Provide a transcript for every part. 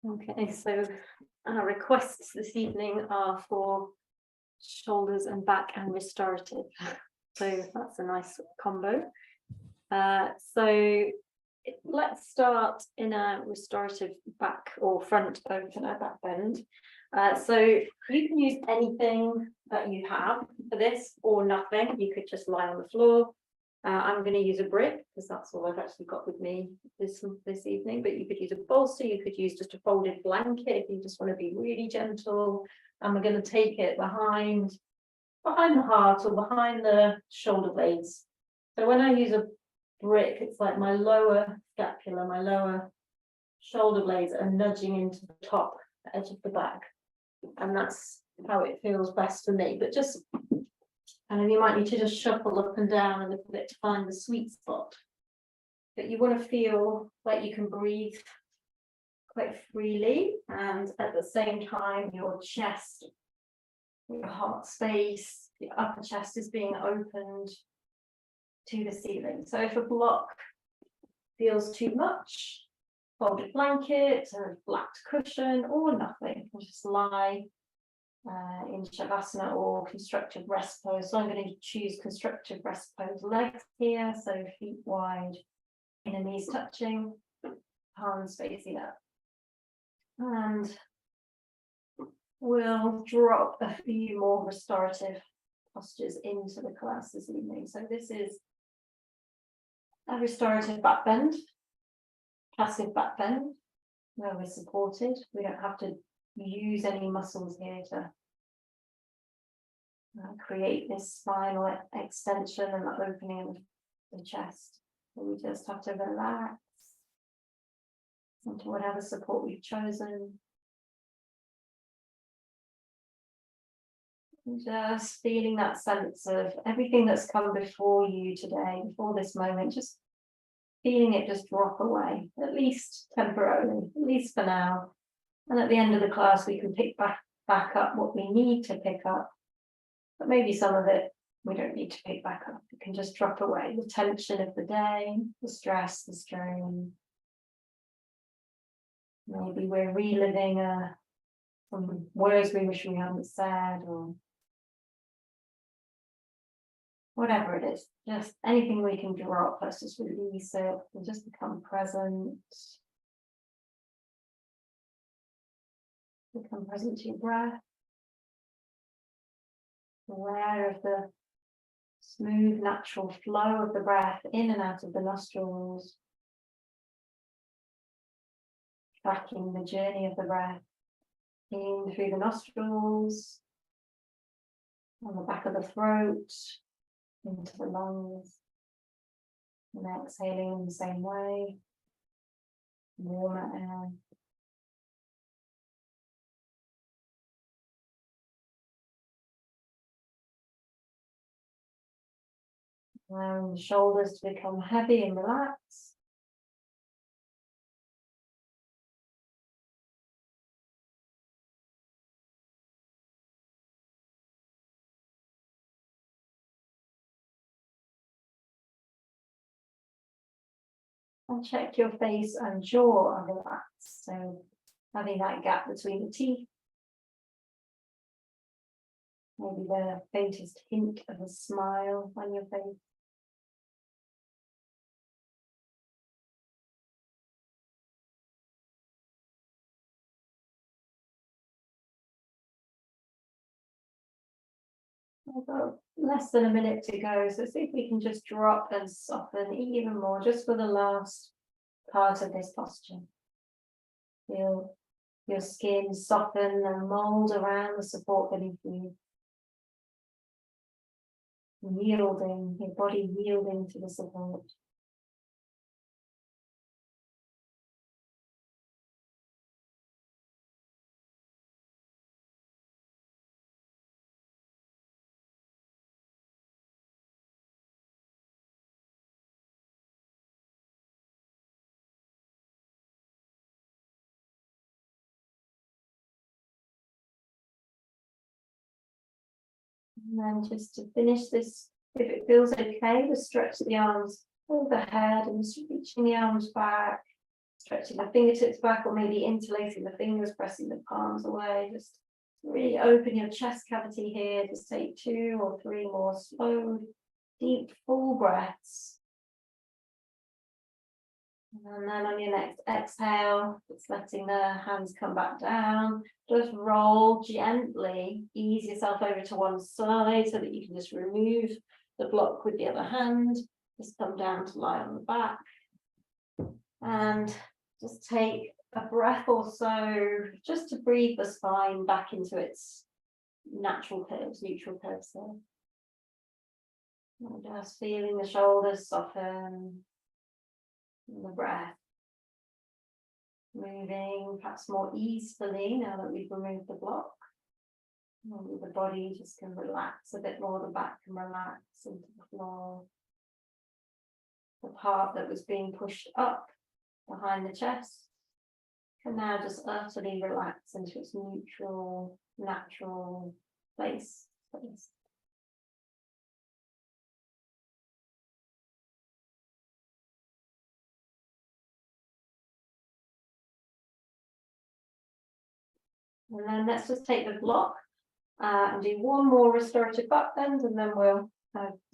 Okay, so our requests this evening are for shoulders and back and restorative. So that's a nice combo. So let's start in a restorative back or front opener, back bend. So you can use anything that you have for this or nothing. You could just lie on the floor. I'm going to use a brick because that's all I've actually got with me this evening, but you could use a bolster, you could use just a folded blanket if you just want to be really gentle. And we're going to take it behind the heart or behind the shoulder blades. So when I use a brick, it's like my lower scapula, my lower shoulder blades are nudging into the top edge of the back. And that's how it feels best for me. But just and you might need to just shuffle up and down a little bit to find the sweet spot. But you want to feel like you can breathe quite freely, and at the same time, your chest, your heart space, your upper chest is being opened to the ceiling. So if a block feels too much, fold a blanket, a flat cushion, or nothing. Just lie in Shavasana or constructive rest pose. So I'm going to choose constructive rest pose. Legs here, so feet wide, inner knees touching, palms facing up. And we'll drop a few more restorative postures into the class this evening. So this is a restorative back bend, passive back bend, where we're supported. We don't have to use any muscles here to create this spinal extension and the opening of the chest. So we just have to relax into whatever support we've chosen. And just feeling that sense of everything that's come before you today, before this moment, just feeling it just drop away, at least temporarily, at least for now. And at the end of the class, we can pick back up what we need to pick up. But maybe some of it we don't need to pick back up. It can just drop away. The tension of the day, the stress, the strain. Maybe we're reliving some words we wish we hadn't said, or whatever it is. Just anything we can drop, let's just release it and just become present. Become present to your breath. Aware of the smooth, natural flow of the breath in and out of the nostrils. Tracking the journey of the breath in through the nostrils, on the back of the throat, into the lungs, and exhaling in the same way, warmer air. Allowing the shoulders to become heavy and relaxed. And check your face and jaw are relaxed. So having that gap between the teeth. Maybe the faintest hint of a smile on your face. I've got less than a minute to go, so see if we can just drop and soften even more, just for the last part of this posture. Feel your skin soften and mold around the support beneath you. Yielding, your body yielding to the support. And then just to finish this, if it feels okay, to stretch the arms overhead and just reaching the arms back, stretching the fingertips back, or maybe interlacing the fingers, pressing the palms away. Just really open your chest cavity here. Just take 2 or 3 more slow, deep, full breaths. And then on your next exhale, just letting the hands come back down. Just roll gently, ease yourself over to one side so that you can just remove the block with the other hand. Just come down to lie on the back. And just take a breath or so, just to breathe the spine back into its natural curves, neutral curves there. And just feeling the shoulders soften. And the breath moving perhaps more easily now that we've removed the block. And the body just can relax a bit more, the back can relax into the floor. The part that was being pushed up behind the chest can now just utterly relax into its neutral, natural place. And then let's just take the block and do one more restorative back bend, and then we'll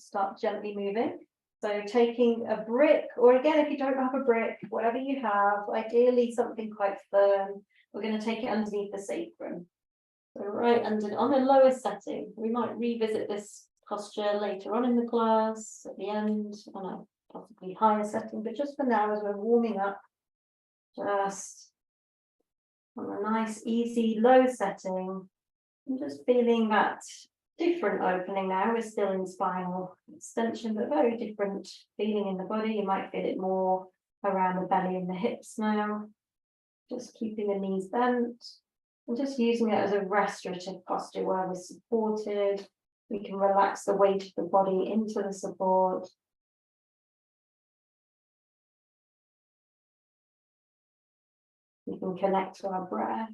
start gently moving. So taking a brick, or again, if you don't have a brick, whatever you have, ideally something quite firm, we're going to take it underneath the sacrum. So right under, on the lowest setting, we might revisit this posture later on in the class, at the end, on a possibly higher setting, but just for now, as we're warming up, just on a nice, easy, low setting, I'm just feeling that different opening now. We're still in spinal extension, but very different feeling in the body. You might feel it more around the belly and the hips now. Just keeping the knees bent and just using it as a restorative posture where we're supported. We can relax the weight of the body into the support. We can connect to our breath.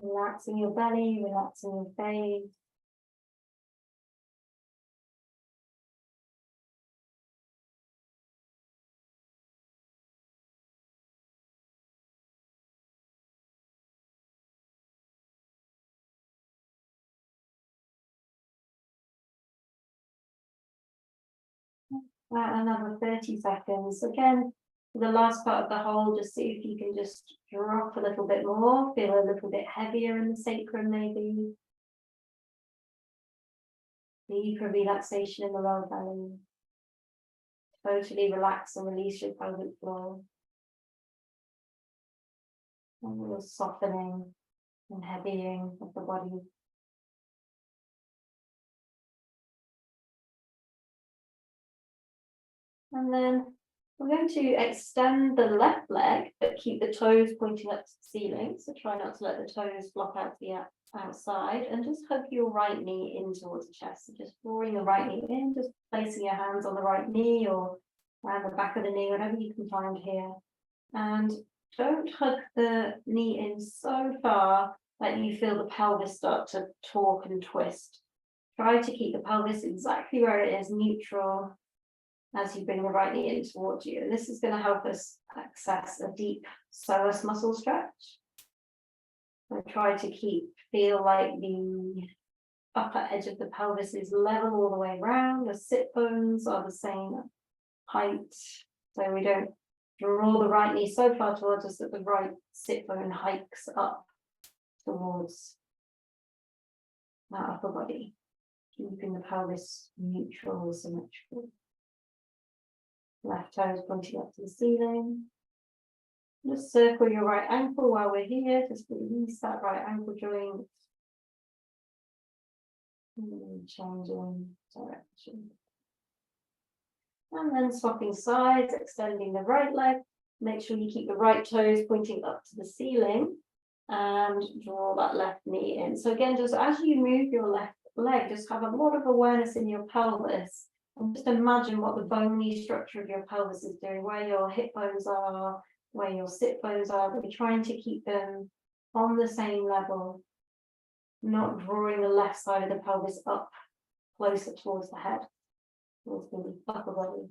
Relaxing your belly, relaxing your face. Another 30 seconds. Again, for the last part of the hold, just see if you can just drop a little bit more, feel a little bit heavier in the sacrum maybe. Deeper relaxation in the lower belly. Totally relax and release your pelvic floor. And a little softening and heavying of the body. And then we're going to extend the left leg, but keep the toes pointing up to the ceiling. So try not to let the toes block out the outside, and just hug your right knee in towards the chest. So just drawing the right knee in, just placing your hands on the right knee or around the back of the knee, whatever you can find here. And don't hug the knee in so far that you feel the pelvis start to torque and twist. Try to keep the pelvis exactly where it is, neutral, as you bring the right knee in towards you. And this is going to help us access a deep psoas muscle stretch. So try to feel like the upper edge of the pelvis is level all the way around. The sit bones are the same height. So we don't draw the right knee so far towards us that the right sit bone hikes up towards that upper body, keeping the pelvis neutral, symmetrical. Left toes pointing up to the ceiling. Just circle your right ankle while we're here. Just release that right ankle joint. And changing direction. And then swapping sides, extending the right leg. Make sure you keep the right toes pointing up to the ceiling. and draw that left knee in. So again, just as you move your left leg, just have a lot of awareness in your pelvis, and just imagine what the bony structure of your pelvis is doing, where your hip bones are, where your sit bones are, but we're trying to keep them on the same level, not drawing the left side of the pelvis up closer towards the head, towards the upper body.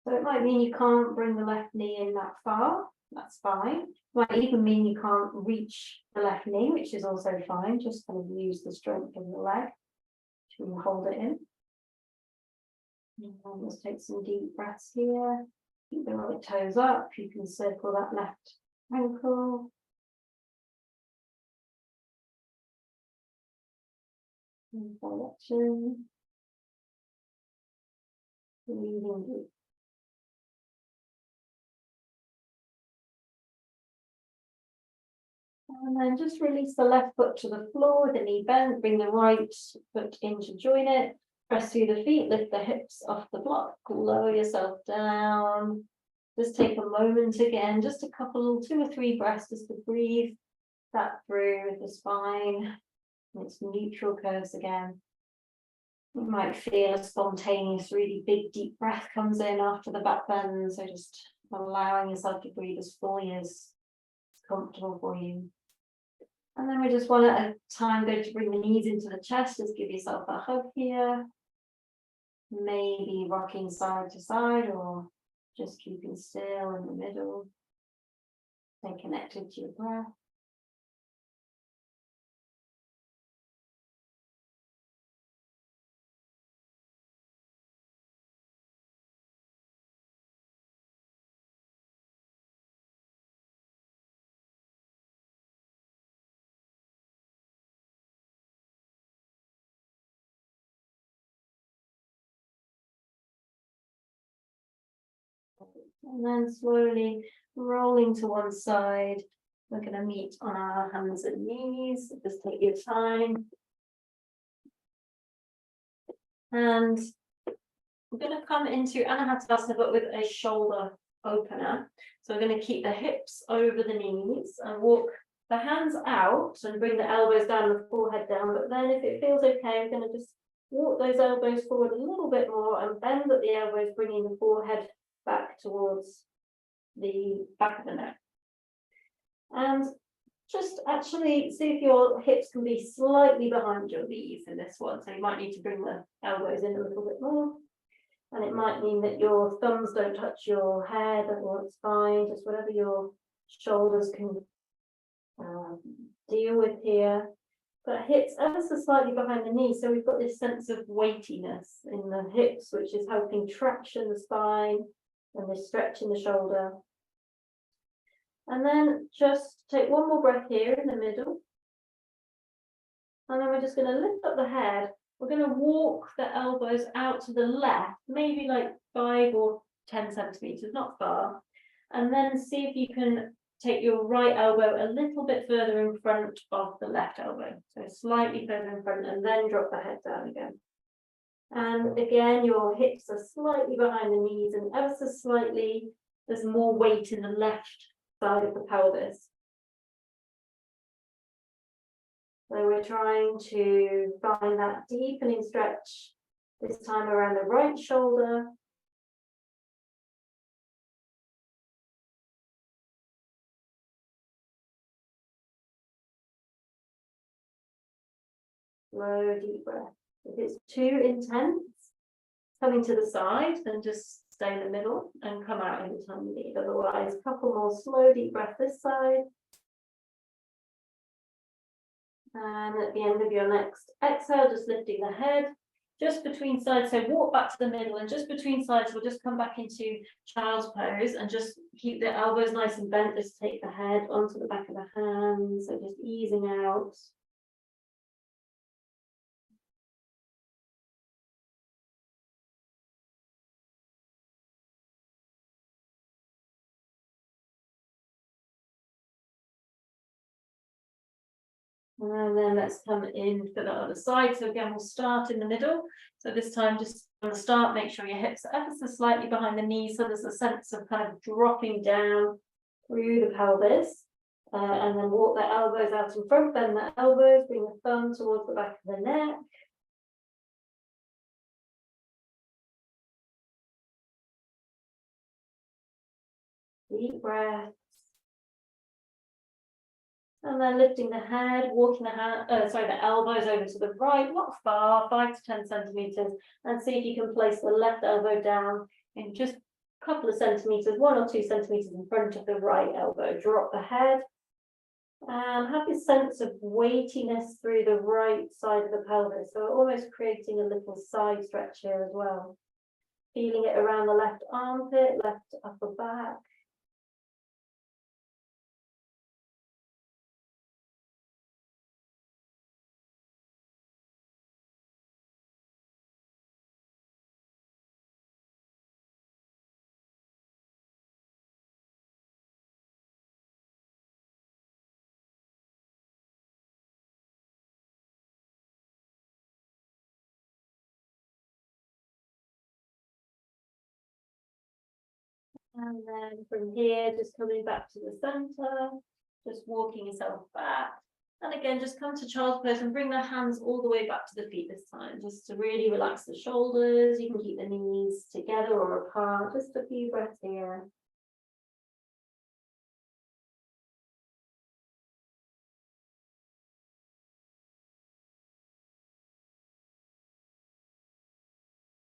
So it might mean you can't bring the left knee in that far, that's fine. It might even mean you can't reach the left knee, which is also fine, just kind of use the strength of the leg to hold it in. And let's take some deep breaths here. Keep the right toes up. You can circle that left ankle. Direction. Breathing deep. And then just release the left foot to the floor, the knee bent, bring the right foot in to join it. Press through the feet, lift the hips off the block, lower yourself down. Just take a moment again, just a couple, 2 or 3 breaths just to breathe that through the spine. And its neutral curves again. You might feel a spontaneous, really big, deep breath comes in after the back bend. So just allowing yourself to breathe as fully as comfortable for you. And then we just want at a time go to bring the knees into the chest. Just give yourself a hug here. Maybe rocking side to side or just keeping still in the middle. Stay connected to your breath. And then slowly rolling to one side. We're going to meet on our hands and knees. Just take your time. And we're going to come into Anahatasana, but with a shoulder opener. So we're going to keep the hips over the knees and walk the hands out and bring the elbows down, the forehead down. But then if it feels okay, we're going to just walk those elbows forward a little bit more and bend at the elbows, bringing the forehead back towards the back of the neck. And just actually see if your hips can be slightly behind your knees in this one. So you might need to bring the elbows in a little bit more. And it might mean that your thumbs don't touch your head, or it's fine, just whatever your shoulders can deal with here. But hips ever so slightly behind the knees, so we've got this sense of weightiness in the hips, which is helping traction the spine and this stretch in the shoulder. And then just take one more breath here in the middle. And then we're just going to lift up the head. We're going to walk the elbows out to the left, maybe like 5 or 10 centimeters, not far. And then see if you can take your right elbow a little bit further in front of the left elbow. So slightly further in front, and then drop the head down again. And again, your hips are slightly behind the knees, and ever so slightly, there's more weight in the left side of the pelvis. So we're trying to find that deepening stretch, this time around the right shoulder. Slow, deep breath. If it's too intense, coming to the side, then just stay in the middle and come out any time you need. Otherwise, a couple more slow, deep breath this side. And at the end of your next exhale, just lifting the head just between sides. So walk back to the middle, and just between sides, we'll just come back into child's pose and just keep the elbows nice and bent. Just take the head onto the back of the hands. So just easing out. And then let's come in for the other side. So again, we'll start in the middle. So this time, just on the start, make sure your hips are ever so slightly behind the knees, so there's a sense of kind of dropping down through the pelvis. And then walk the elbows out in front, bend the elbows, bring the thumb towards the back of the neck. Deep breaths. And then lifting the head, walking the elbows over to the right, not far, 5 to 10 centimeters, and see if you can place the left elbow down in just a couple of centimeters, 1 or 2 centimeters in front of the right elbow. Drop the head and have this sense of weightiness through the right side of the pelvis. So almost creating a little side stretch here as well. Feeling it around the left armpit, left upper back. And then from here, just coming back to the center, just walking yourself back. And again, just come to child's pose and bring the hands all the way back to the feet this time, just to really relax the shoulders. You can keep the knees together or apart, just a few breaths here.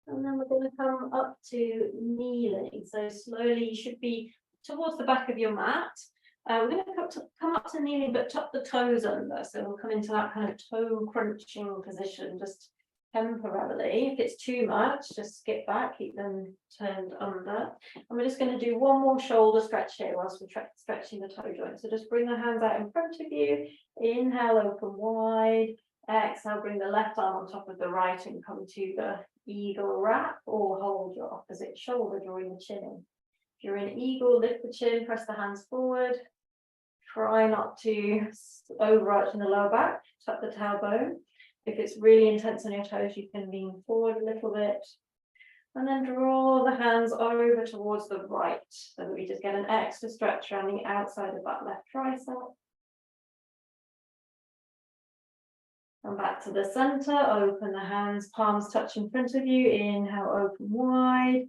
And then we're going to come up to kneeling. So slowly, you should be towards the back of your mat. We're going to come up to kneeling, but tuck the toes under. So we'll come into that kind of toe crunching position, just temporarily. If it's too much, just skip back, keep them turned under. And we're just going to do one more shoulder stretch here whilst we're stretching the toe joint. So just bring the hands out in front of you. Inhale, open wide. Exhale, bring the left arm on top of the right and come to the eagle wrap, or hold your opposite shoulder, drawing the chin in. If you're in eagle, lift the chin, press the hands forward. Try not to overarch in the lower back, tuck the tailbone. If it's really intense on your toes, you can lean forward a little bit. And then draw the hands over towards the right, so that we just get an extra stretch around the outside of that left tricep. And back to the center, open the hands, palms touch in front of you. Inhale, open wide.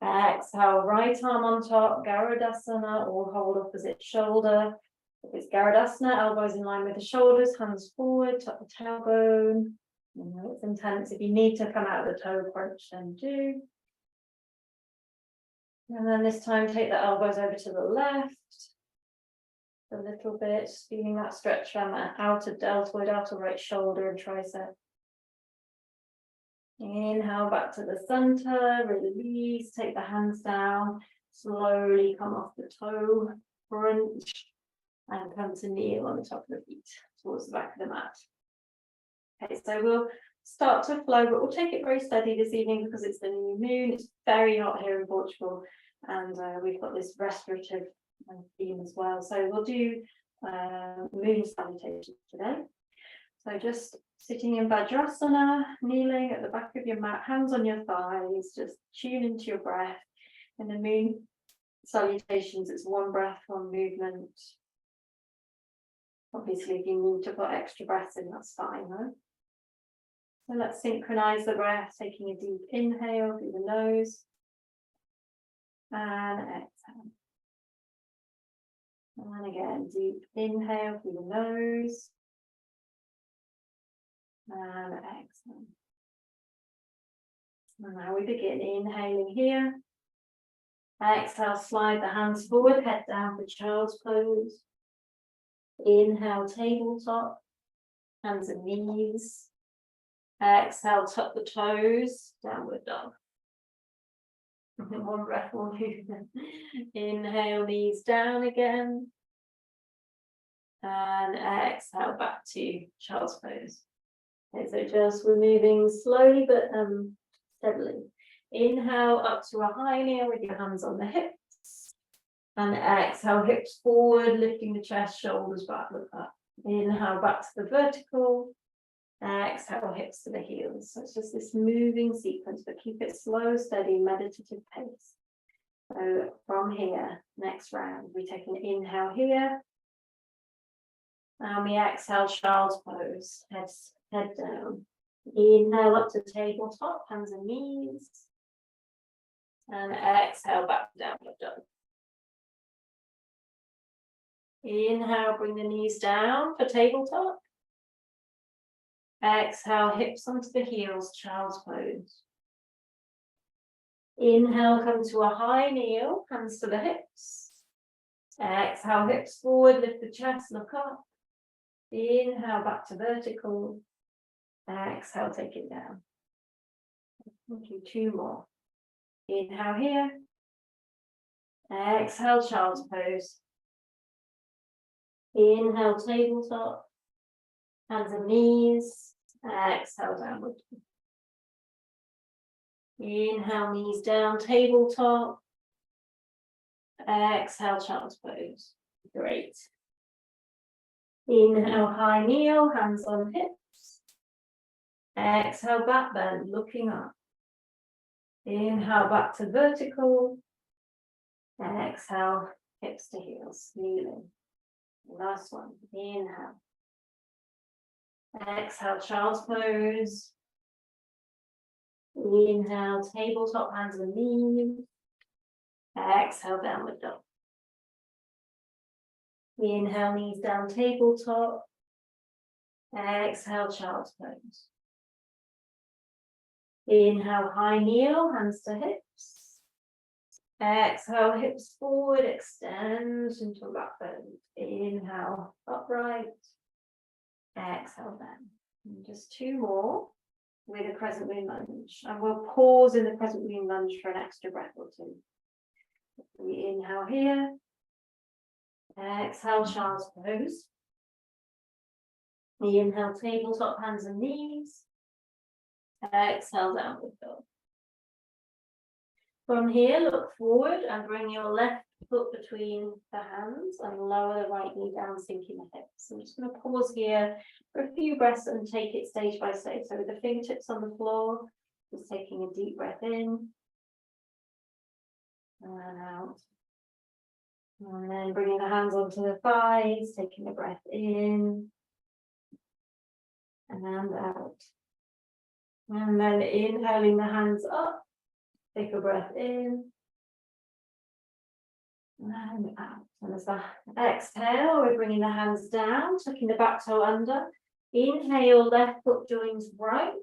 Exhale, right arm on top, Garudasana, or hold opposite shoulder. If it's Garudasana, elbows in line with the shoulders, hands forward, tuck the tailbone. You know it's intense. If you need to come out of the toe crunch, then do. And then this time, take the elbows over to the left. A little bit, feeling that stretch around that outer deltoid, outer right shoulder and tricep. Inhale back to the center, release, take the hands down, slowly come off the toe crunch and come to kneel on the top of the feet towards the back of the mat. Okay, so we'll start to flow, but we'll take it very steady this evening because it's the new moon. It's very hot here in Portugal, and we've got this restorative theme as well. So we'll do moon salutations today. So just sitting in Vajrasana, kneeling at the back of your mat, hands on your thighs, just tune into your breath. In the moon salutations, it's one breath, one movement. Obviously, if you need to put extra breaths in, that's fine, right? So let's synchronize the breath, taking a deep inhale through the nose and exhale. And again, deep inhale through the nose and exhale. And now we begin inhaling here. Exhale, slide the hands forward, head down for child's pose. Inhale, tabletop, hands and knees. Exhale, tuck the toes, downward dog. One breath, one movement. Inhale, knees down again. And exhale, back to child's pose. Okay, so just we're moving slowly but steadily. Inhale up to a high kneel with your hands on the hips. And exhale, hips forward, lifting the chest, shoulders back, look up. Inhale, back to the vertical. Exhale, hips to the heels. So it's just this moving sequence, but keep it slow, steady, meditative pace. So from here, next round, we take an inhale here. And we exhale, child's pose, head down. Inhale up to tabletop, hands and knees. And exhale, back to downward dog. Inhale, bring the knees down for tabletop. Exhale, hips onto the heels, child's pose. Inhale, come to a high kneel, hands to the hips. Exhale, hips forward, lift the chest, look up. Inhale, back to vertical. Exhale, take it down. Thank you, 2 more. Inhale here. Exhale, child's pose. Inhale, tabletop. Hands and knees. Exhale, downward. Inhale, knees down, tabletop. Exhale, child's pose. Great. Inhale, high kneel, hands on hips. Exhale, back bend, looking up. Inhale, back to vertical. Exhale, hips to heels, kneeling. Last one. Inhale. Exhale, child's pose. Inhale, tabletop, hands and knees. Exhale, downward dog. Inhale, knees down, tabletop. Exhale, child's pose. Inhale, high kneel, hands to hips. Exhale, hips forward, extend into a back bend. Inhale, upright. Exhale, down. And just 2 more with a crescent moon lunge. And we'll pause in the crescent moon lunge for an extra breath or 2. We inhale here. Exhale, child's pose. Inhale, tabletop, hands and knees. Exhale, downward dog. From here, look forward and bring your left foot between the hands and lower the right knee down, sinking the hips. I'm just going to pause here for a few breaths and take it stage by stage. So with the fingertips on the floor, just taking a deep breath in and out. And then bringing the hands onto the thighs, taking a breath in and out. And then inhaling the hands up, take a breath in and out. And as the exhale, we're bringing the hands down, tucking the back toe under. Inhale, left foot joins right.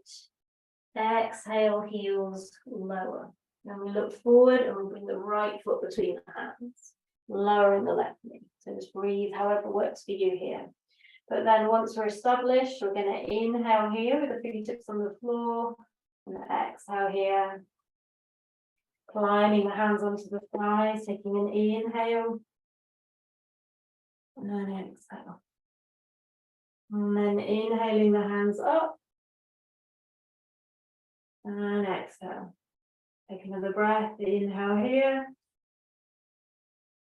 Exhale, heels lower. And we look forward and we bring the right foot between the hands, lowering the left knee. So just breathe however works for you here. But then once we're established, we're going to inhale here with the fingertips on the floor and exhale here. Climbing the hands onto the thighs, taking an inhale and an exhale. And then inhaling the hands up and exhale. Take another breath, inhale here.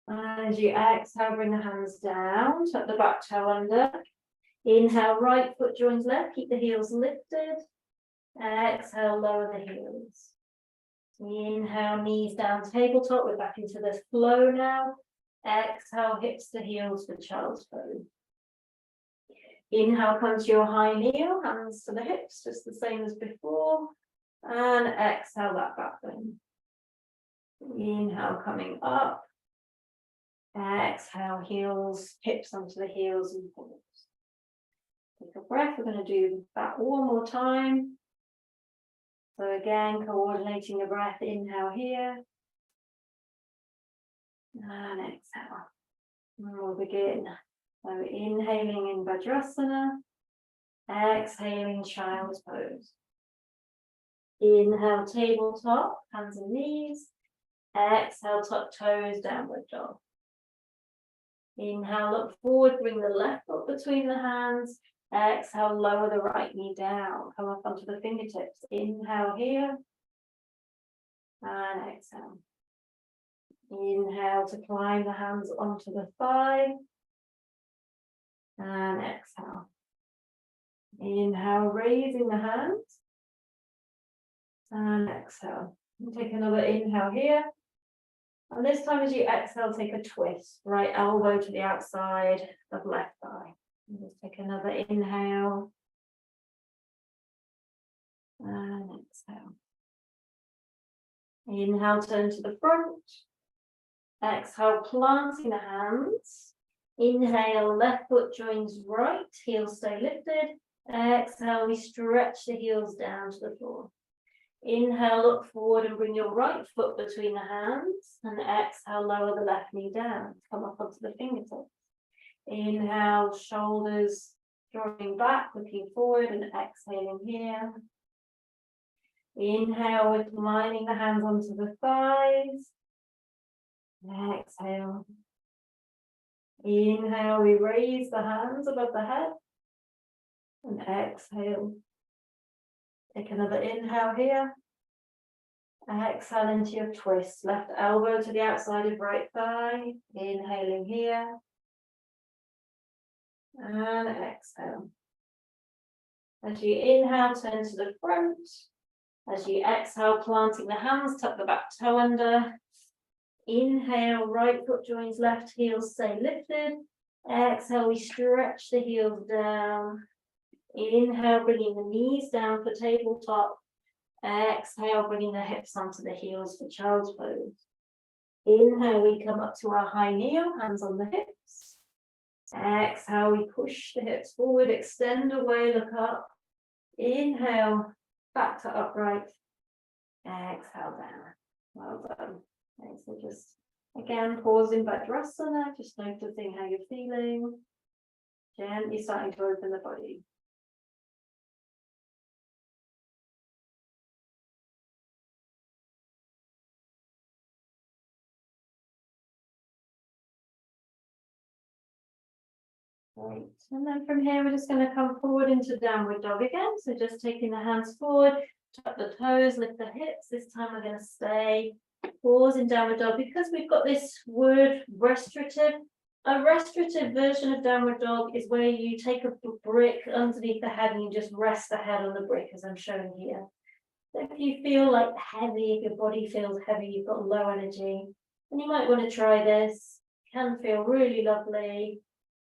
And as you exhale, bring the hands down, tuck the back toe under. Inhale, right foot joins left, keep the heels lifted. Exhale, lower the heels. Inhale, knees down, tabletop. We're back into the flow now. Exhale, hips to heels for child's pose. Inhale, come to your high kneel, hands to the hips, just the same as before. And exhale, that back bend. Inhale, coming up. Exhale, heels, hips onto the heels and pause. Take a breath. We're going to do that one more time. So again, coordinating the breath, inhale here. And exhale. And we'll begin. So inhaling in Vajrasana. Exhaling child's pose. Inhale, tabletop, hands and knees. Exhale, tuck toes, downward dog. Inhale, look forward, bring the left foot between the hands. Exhale, lower the right knee down. Come up onto the fingertips. Inhale here. And exhale. Inhale to climb the hands onto the thigh. And exhale. Inhale, raising the hands. And exhale. And take another inhale here. And this time as you exhale, take a twist. Right elbow to the outside of left thigh. And just take another inhale. And exhale. Inhale, turn to the front. Exhale, planting the hands. Inhale, left foot joins right, heels stay lifted. Exhale, we stretch the heels down to the floor. Inhale, look forward and bring your right foot between the hands. And exhale, lower the left knee down. Come up onto the fingertips. Inhale, shoulders drawing back, looking forward and exhaling here. Inhale, we're lining the hands onto the thighs. Exhale. Inhale, we raise the hands above the head. And exhale. Take another inhale here. Exhale into your twist. Left elbow to the outside of right thigh. Inhaling here. And exhale. As you inhale, turn to the front. As you exhale, planting the hands, tuck the back toe under. Inhale, right foot joins left, heels stay lifted. Exhale, we stretch the heels down. Inhale, bringing the knees down for tabletop. Exhale, bringing the hips onto the heels for child's pose. Inhale, we come up to our high kneel, hands on the hips. Exhale, we push the hips forward, extend away, look up. Inhale, back to upright. Exhale down. Well done. Okay, so just again pausing Vajrasana, just noticing how you're feeling. Gently starting to open the body. Great. And then from here, we're just going to come forward into downward dog again. So just taking the hands forward, tuck the toes, lift the hips. This time we're going to stay. Pause in downward dog because we've got this word restorative. A restorative version of downward dog is where you take a brick underneath the head and you just rest the head on the brick as I'm showing here. So if you feel like heavy, if your body feels heavy, you've got low energy, then you might want to try this. It can feel really lovely.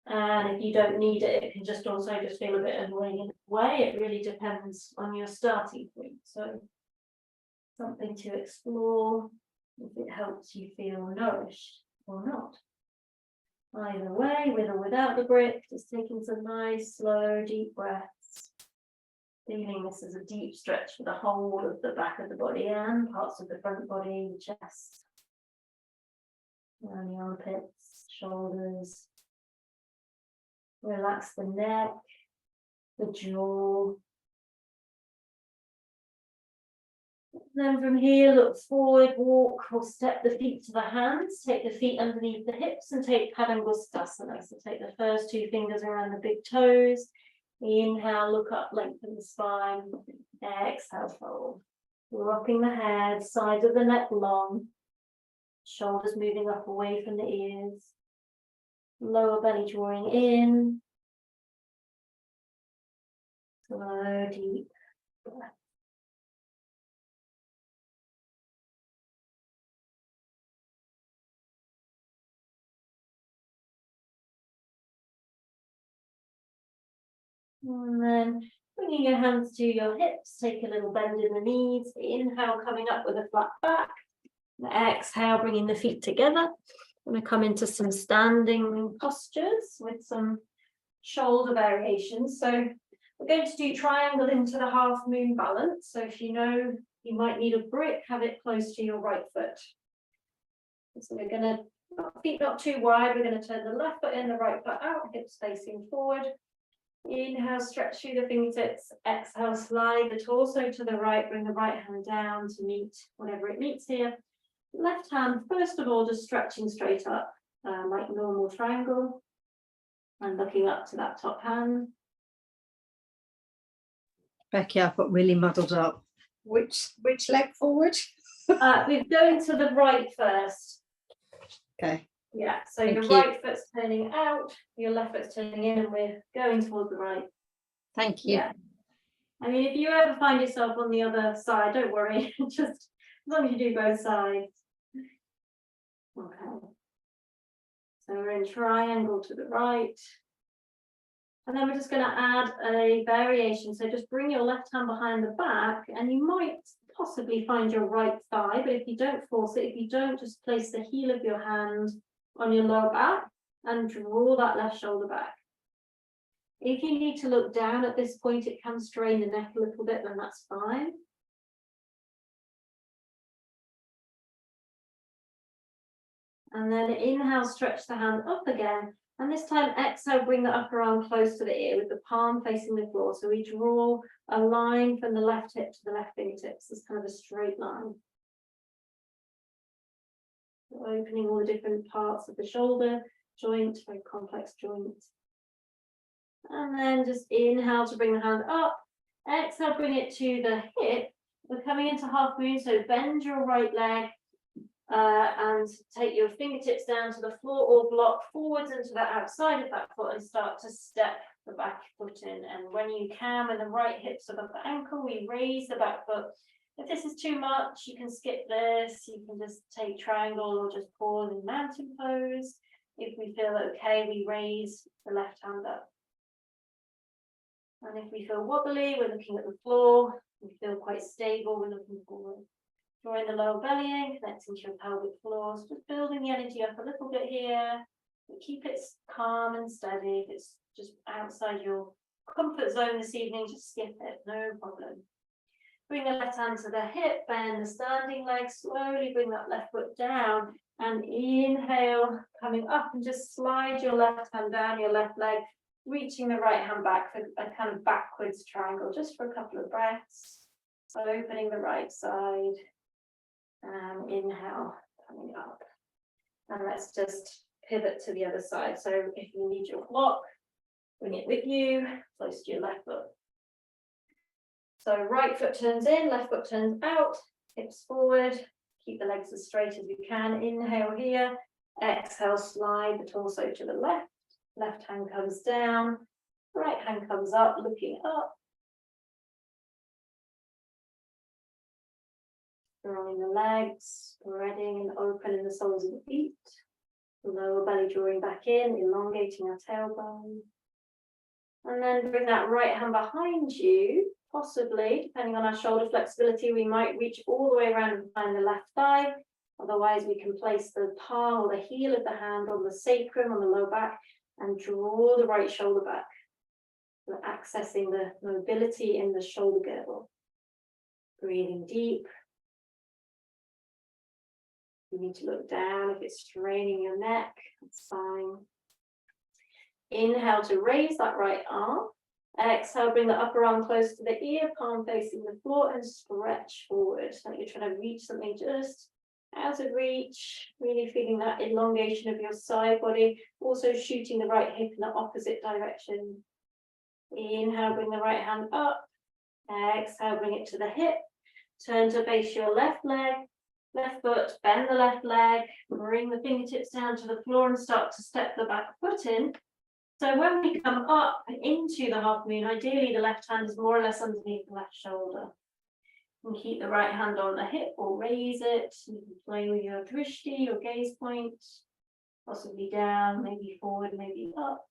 And if you don't need it, it can just also just feel a bit annoying in a way. It really depends on your starting point. So something to explore if it helps you feel nourished or not. Either way, with or without the brick, just taking some nice, slow, deep breaths. Feeling this as a deep stretch for the whole of the back of the body and parts of the front body, chest, around the armpits, shoulders. Relax the neck, the jaw. Then from here, look forward, walk or step the feet to the hands, take the feet underneath the hips and take Padangusthasana. So take the first two fingers around the big toes. Inhale, look up, lengthen the spine. Exhale, fold. Rocking the head, sides of the neck long. Shoulders moving up away from the ears. Lower belly drawing in. Slow, deep breath. And then bringing your hands to your hips, take a little bend in the knees. Inhale, coming up with a flat back. Exhale, bringing the feet together. I'm going to come into some standing postures with some shoulder variations. So we're going to do triangle into the half moon balance. So if you know you might need a brick, have it close to your right foot. So we're going to, feet not too wide, we're going to turn the left foot in, the right foot out, hips facing forward. Inhale, stretch through the fingertips. Exhale, slide the torso to the right, bring the right hand down to meet whatever it meets here. Left hand, first of all, just stretching straight up, like normal triangle, and looking up to that top hand. Becky, I've got really muddled up. Which leg forward? We're going to the right first. Okay. Yeah, so your right foot's turning out, your left foot's turning in, and we're going towards the right. Thank you. Yeah. I mean, if you ever find yourself on the other side, don't worry, just as long as you do both sides. Okay. So we're in triangle to the right. And then we're just going to add a variation. So just bring your left hand behind the back, and you might possibly find your right thigh, but if you don't force it, if you don't, just place the heel of your hand on your lower back and draw that left shoulder back. If you need to look down at this point, it can strain the neck a little bit, then that's fine. And then inhale, stretch the hand up again. And this time, exhale, bring the upper arm close to the ear with the palm facing the floor. So we draw a line from the left hip to the left fingertips. It's kind of a straight line. So opening all the different parts of the shoulder joint, very complex joint. And then just inhale to bring the hand up. Exhale, bring it to the hip. We're coming into half moon, so bend your right leg. And take your fingertips down to the floor or block forwards into the outside of that foot and start to step the back foot in. And when you can, when the right hip's above the ankle, we raise the back foot. If this is too much, you can skip this. You can just take triangle or just pause in mountain pose. If we feel okay, we raise the left hand up. And if we feel wobbly, we're looking at the floor. We feel quite stable, we're looking forward. Drawing the lower belly in, connecting to your pelvic floors, just building the energy up a little bit here. Keep it calm and steady. If it's just outside your comfort zone this evening, just skip it, no problem. Bring the left hand to the hip, bend the standing leg, slowly bring that left foot down, and inhale, coming up, and just slide your left hand down your left leg, reaching the right hand back for a kind of backwards triangle, just for a couple of breaths. So opening the right side. And inhale, coming up. And let's just pivot to the other side. So if you need your block, bring it with you, close to your left foot. So right foot turns in, left foot turns out, hips forward, keep the legs as straight as you can. Inhale here, exhale, slide the torso to the left. Left hand comes down, right hand comes up, looking up. Drawing the legs, spreading and opening the soles of the feet. The lower belly drawing back in, elongating our tailbone. And then bring that right hand behind you. Possibly, depending on our shoulder flexibility, we might reach all the way around behind the left thigh. Otherwise, we can place the palm or the heel of the hand on the sacrum, on the lower back, and draw the right shoulder back. So accessing the mobility in the shoulder girdle. Breathing deep. You need to look down if it's straining your neck, that's fine. Inhale to raise that right arm. Exhale, bring the upper arm close to the ear, palm facing the floor, and stretch forward. Like you're trying to reach something just out of reach, really feeling that elongation of your side body, also shooting the right hip in the opposite direction. Inhale, bring the right hand up. Exhale, bring it to the hip. Turn to face your left leg. Left foot, bend the left leg, bring the fingertips down to the floor and start to step the back foot in. So when we come up into the half moon, ideally the left hand is more or less underneath the left shoulder. You can keep the right hand on the hip or raise it. You can play with your drishti, your gaze point, possibly down, maybe forward, maybe up.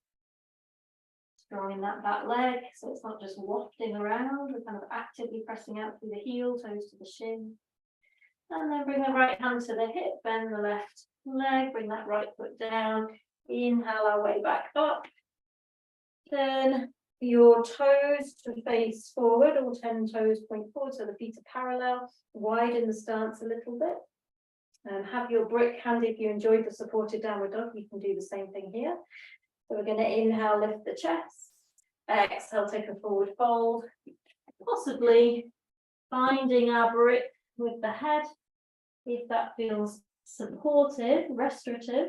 Drawing that back leg, so it's not just wafting around. We're kind of actively pressing out through the heel, toes to the shin. And then bring the right hand to the hip, bend the left leg, bring that right foot down. Inhale our way back up. Turn your toes to face forward, all 10 toes point forward, so the feet are parallel. Widen the stance a little bit. And have your brick handy if you enjoyed the supported downward dog. You can do the same thing here. So we're going to inhale, lift the chest. Exhale, take a forward fold. Possibly finding our brick with the head, if that feels supportive, restorative.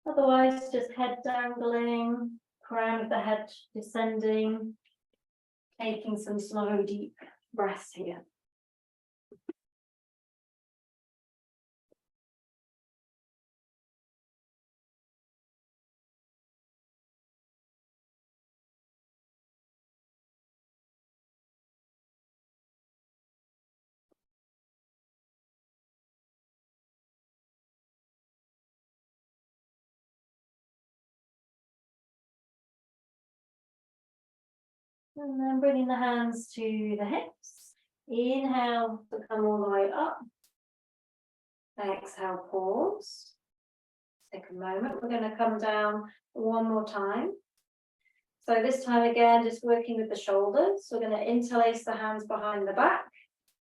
Otherwise, just head dangling, crown of the head descending, taking some slow, deep breaths here. And then bringing the hands to the hips. Inhale to come all the way up. Exhale, pause. Take a moment. We're going to come down one more time. So this time again, just working with the shoulders. We're going to interlace the hands behind the back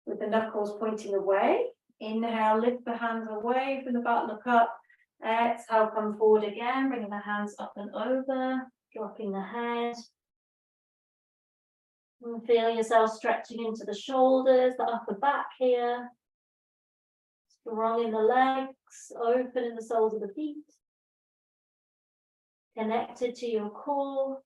with the knuckles pointing away. Inhale, lift the hands away from the back, look up. Exhale, come forward again, bringing the hands up and over, dropping the head. And feel yourself stretching into the shoulders, the upper back here. Strong in the legs, open in the soles of the feet. Connected to your core.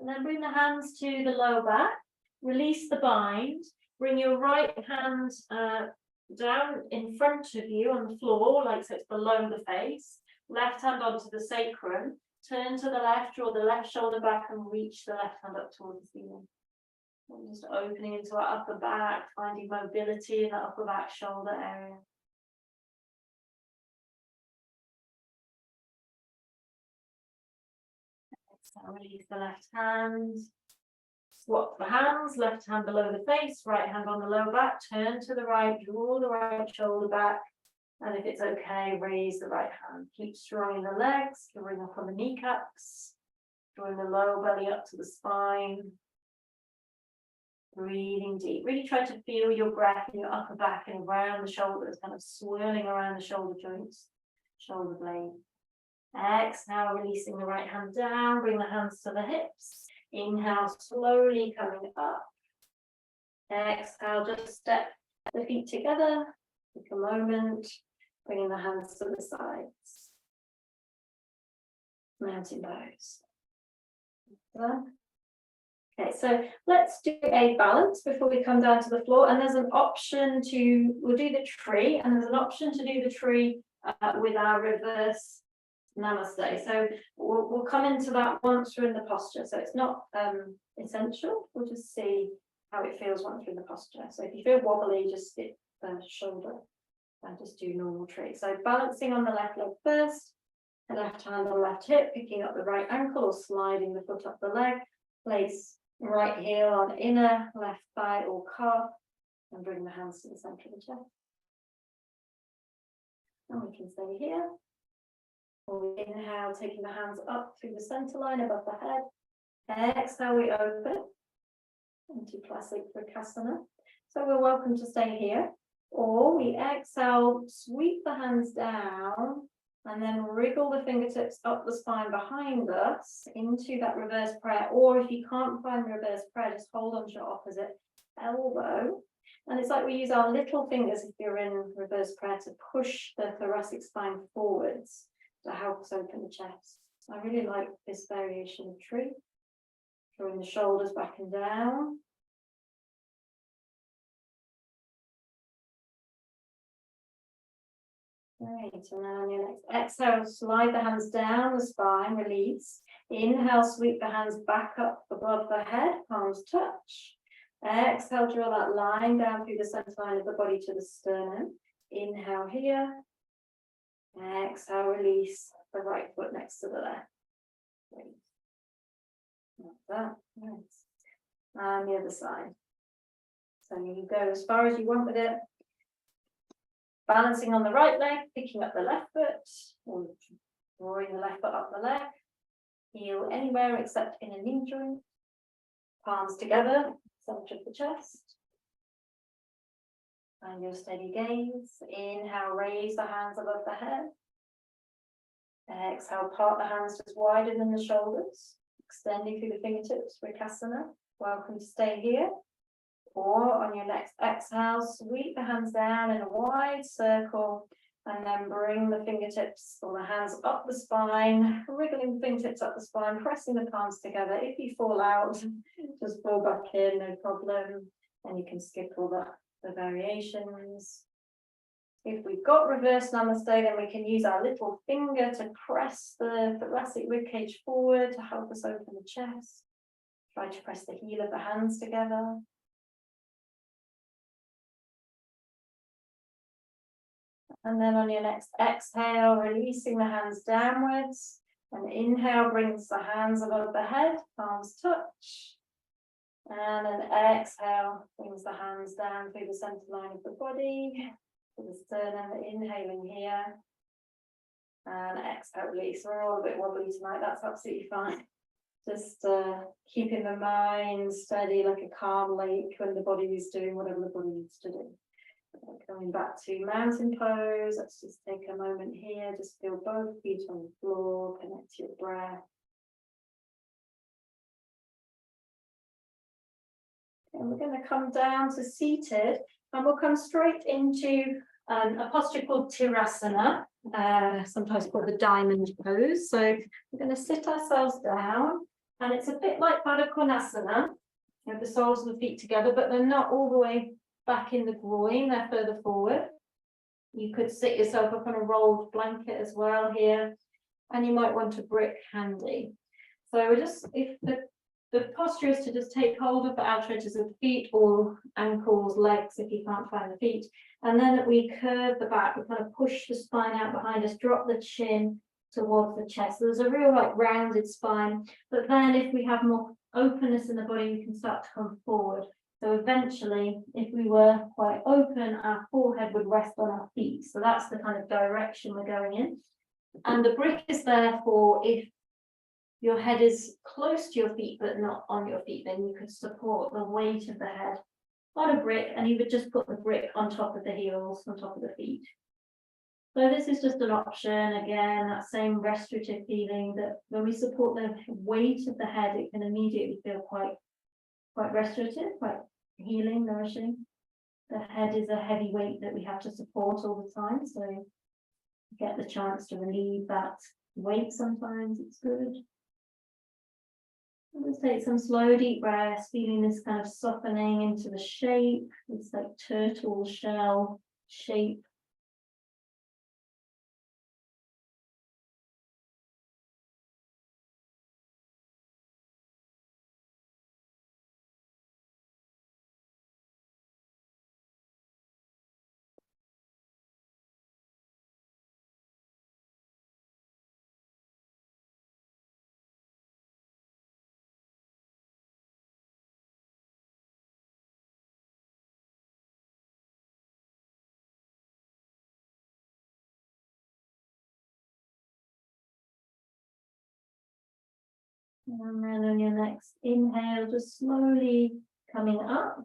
And then bring the hands to the lower back. Release the bind. Bring your right hand down in front of you on the floor, like so it's below the face. Left hand onto the sacrum. Turn to the left, draw the left shoulder back and reach the left hand up towards the ceiling. And just opening into our upper back, finding mobility in the upper back shoulder area. Exhale, release the left hand. Swap the hands, left hand below the face, right hand on the lower back. Turn to the right, draw the right shoulder back. And if it's okay, raise the right hand. Keep strong in the legs, drawing up on the kneecaps. Drawing the lower belly up to the spine. Breathing deep. Really try to feel your breath in your upper back and around the shoulders, kind of swirling around the shoulder joints, shoulder blade. Exhale, releasing the right hand down. Bring the hands to the hips. Inhale, slowly coming up. Exhale, just step the feet together. Take a moment. Bringing the hands to the sides. Mountain pose. Okay, so let's do a balance before we come down to the floor. And there's an option to, we'll do the tree, and there's an option to do the tree with our reverse namaste. So we'll come into that once we're in the posture. So it's not essential. We'll just see how it feels once we're in the posture. So if you feel wobbly, just skip the shoulder and just do normal tree. So balancing on the left leg first, the left hand on the left hip, picking up the right ankle or sliding the foot up the leg. Place right heel on inner left thigh or calf and bring the hands to the center of the chest. And we can stay here. Or we inhale, taking the hands up through the center line above the head. Exhale, we open into classic Vrksasana. So we're welcome to stay here. Or we exhale, sweep the hands down, and then wriggle the fingertips up the spine behind us into that reverse prayer. Or if you can't find the reverse prayer, just hold on to your opposite elbow. And it's like we use our little fingers, if you're in reverse prayer, to push the thoracic spine forwards to help us open the chest. I really like this variation of tree. Drawing the shoulders back and down. Great, and then on your next exhale, slide the hands down the spine, release. Inhale, sweep the hands back up above the head, palms touch. Exhale, draw that line down through the center line of the body to the sternum. Inhale here. Exhale, release the right foot next to the left. Great. Like that. Nice. And the other side. So you go as far as you want with it. Balancing on the right leg, picking up the left foot, or drawing the left foot up the leg. Heel anywhere except in a knee joint. Palms together, center of the chest. And your steady gaze. Inhale, raise the hands above the head. Exhale, part the hands just wider than the shoulders, extending through the fingertips, Vrksasana. Welcome to stay here. Or on your next exhale, sweep the hands down in a wide circle and then bring the fingertips or the hands up the spine, wriggling the fingertips up the spine, pressing the palms together. If you fall out, just fall back in, no problem. And you can skip all the variations. If we've got reverse namaste, then we can use our little finger to press the thoracic ribcage forward to help us open the chest. Try to press the heel of the hands together. And then on your next exhale, releasing the hands downwards. And inhale brings the hands above the head, palms touch. And then exhale brings the hands down through the center line of the body, to the sternum, inhaling here. And exhale, release. We're all a bit wobbly tonight, that's absolutely fine. Just keeping the mind steady like a calm lake when the body is doing whatever the body needs to do. Coming back to mountain pose, let's just take a moment here, just feel both feet on the floor, connect to your breath. And we're going to come down to seated, and we'll come straight into a posture called Tirasana, sometimes called the diamond pose. So we're going to sit ourselves down, and it's a bit like Baddha Konasana, with the soles of the feet together, but they're not all the way back in the groin, they're further forward. You could sit yourself up on a rolled blanket as well here, and you might want a brick handy. So we're just, if the posture is to just take hold of the outer edges of the feet or ankles, legs if you can't find the feet, and then we curve the back, we kind of push the spine out behind us, drop the chin towards the chest. So there's a real like rounded spine, but then if we have more openness in the body, we can start to come forward. So eventually, if we were quite open, our forehead would rest on our feet. So that's the kind of direction we're going in. And the brick is there for if your head is close to your feet, but not on your feet, then you could support the weight of the head on a brick, and you would just put the brick on top of the heels, on top of the feet. So this is just an option. Again, that same restorative feeling that when we support the weight of the head, it can immediately feel quite restorative, quite healing, nourishing. The head is a heavy weight that we have to support all the time, so get the chance to relieve that weight sometimes, it's good. Let's take some slow deep breaths, feeling this kind of softening into the shape, this like turtle shell shape. And then on your next inhale, just slowly coming up.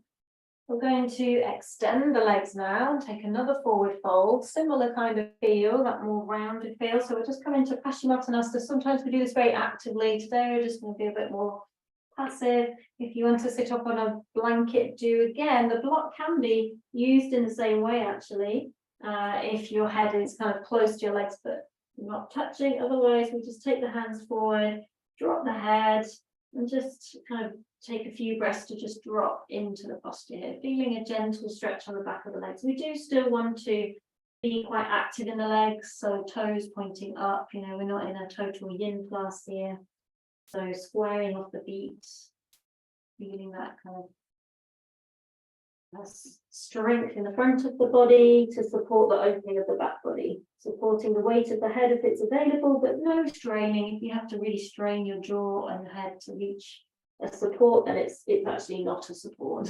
We're going to extend the legs now and take another forward fold, similar kind of feel, that more rounded feel. So we're just coming to Paschimottanasana. Sometimes we do this very actively. Today we're just going to be a bit more passive. If you want to sit up on a blanket, do again. The block can be used in the same way actually, if your head is kind of close to your legs but not touching. Otherwise, we just take the hands forward, drop the head, and just kind of take a few breaths to just drop into the posture here, feeling a gentle stretch on the back of the legs. We do still want to be quite active in the legs, so toes pointing up, you know, we're not in a total yin class here. So squaring off the feet, feeling that kind of strength in the front of the body to support the opening of the back body, supporting the weight of the head if it's available, but no straining. If you have to really strain your jaw and head to reach a support, then it's actually not a support.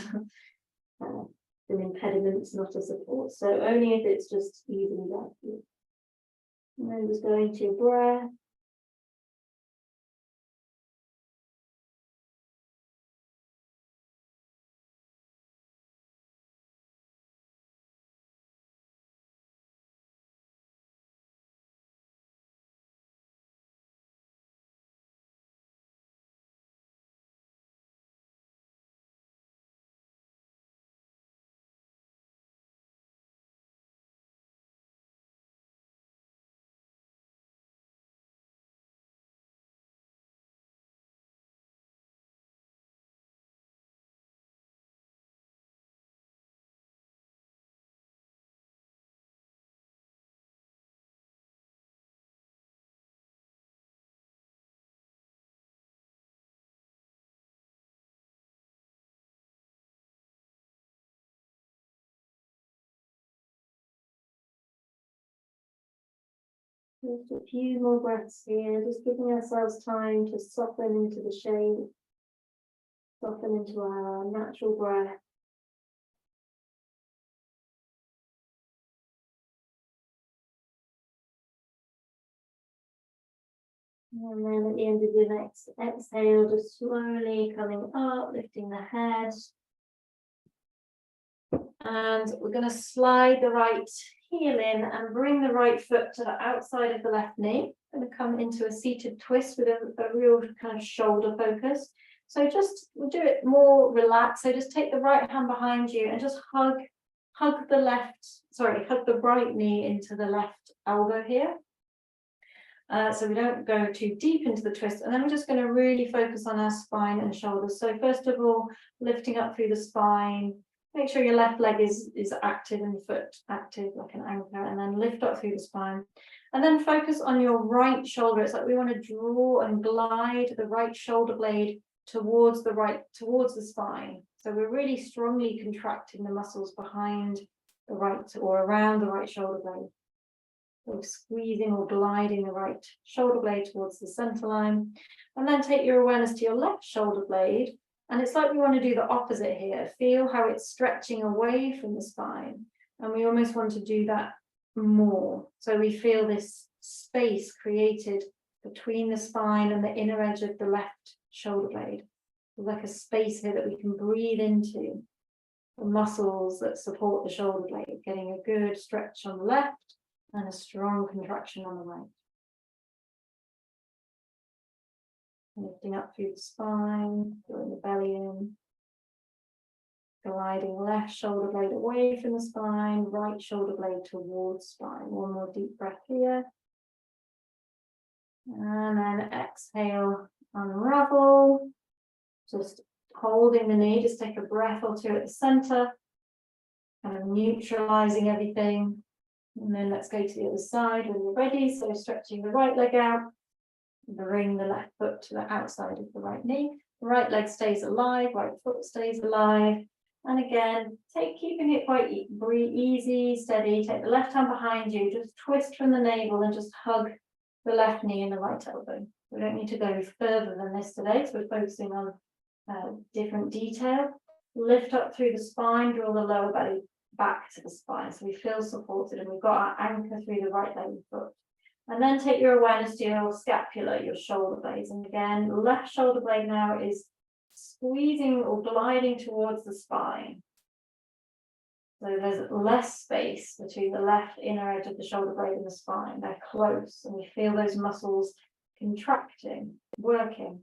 An impediment is not a support. So only if it's just easily there. And then just going to your breath. Just a few more breaths here, just giving ourselves time to soften into the shape, soften into our natural breath. And then at the end of the next exhale, just slowly coming up, lifting the head. And we're going to slide the right heel in and bring the right foot to the outside of the left knee. Going to come into a seated twist with a real kind of shoulder focus. So we'll do it more relaxed. So just take the right hand behind you and just hug the right knee into the left elbow here. So we don't go too deep into the twist, and then we're just going to really focus on our spine and shoulders. So first of all, lifting up through the spine, make sure your left leg is active and the foot active like an anchor, and then lift up through the spine. And then focus on your right shoulder. It's like we want to draw and glide the right shoulder blade towards the spine. So we're really strongly contracting the muscles behind the right or around the right shoulder blade. So squeezing or gliding the right shoulder blade towards the center line. And then take your awareness to your left shoulder blade. And it's like we want to do the opposite here. Feel how it's stretching away from the spine. And we almost want to do that more. So we feel this space created between the spine and the inner edge of the left shoulder blade. There's like a space here that we can breathe into. The muscles that support the shoulder blade, getting a good stretch on the left and a strong contraction on the right. Lifting up through the spine, drawing the belly in. Gliding left shoulder blade away from the spine, right shoulder blade towards spine. One more deep breath here. And then exhale, unravel. Just holding the knee, just take a breath or two at the center. Kind of neutralizing everything. And then let's go to the other side when you're ready. So stretching the right leg out. Bring the left foot to the outside of the right knee. The right leg stays alive, right foot stays alive. And again, keeping it quite easy, steady. Take the left hand behind you, just twist from the navel and just hug the left knee and the right elbow. We don't need to go further than this today, so we're focusing on different detail. Lift up through the spine, draw the lower belly back to the spine so we feel supported, and we've got our anchor through the right leg and foot. And then take your awareness to your scapula, your shoulder blades. And again, the left shoulder blade now is squeezing or gliding towards the spine. So there's less space between the left inner edge of the shoulder blade and the spine. They're close, and we feel those muscles contracting, working.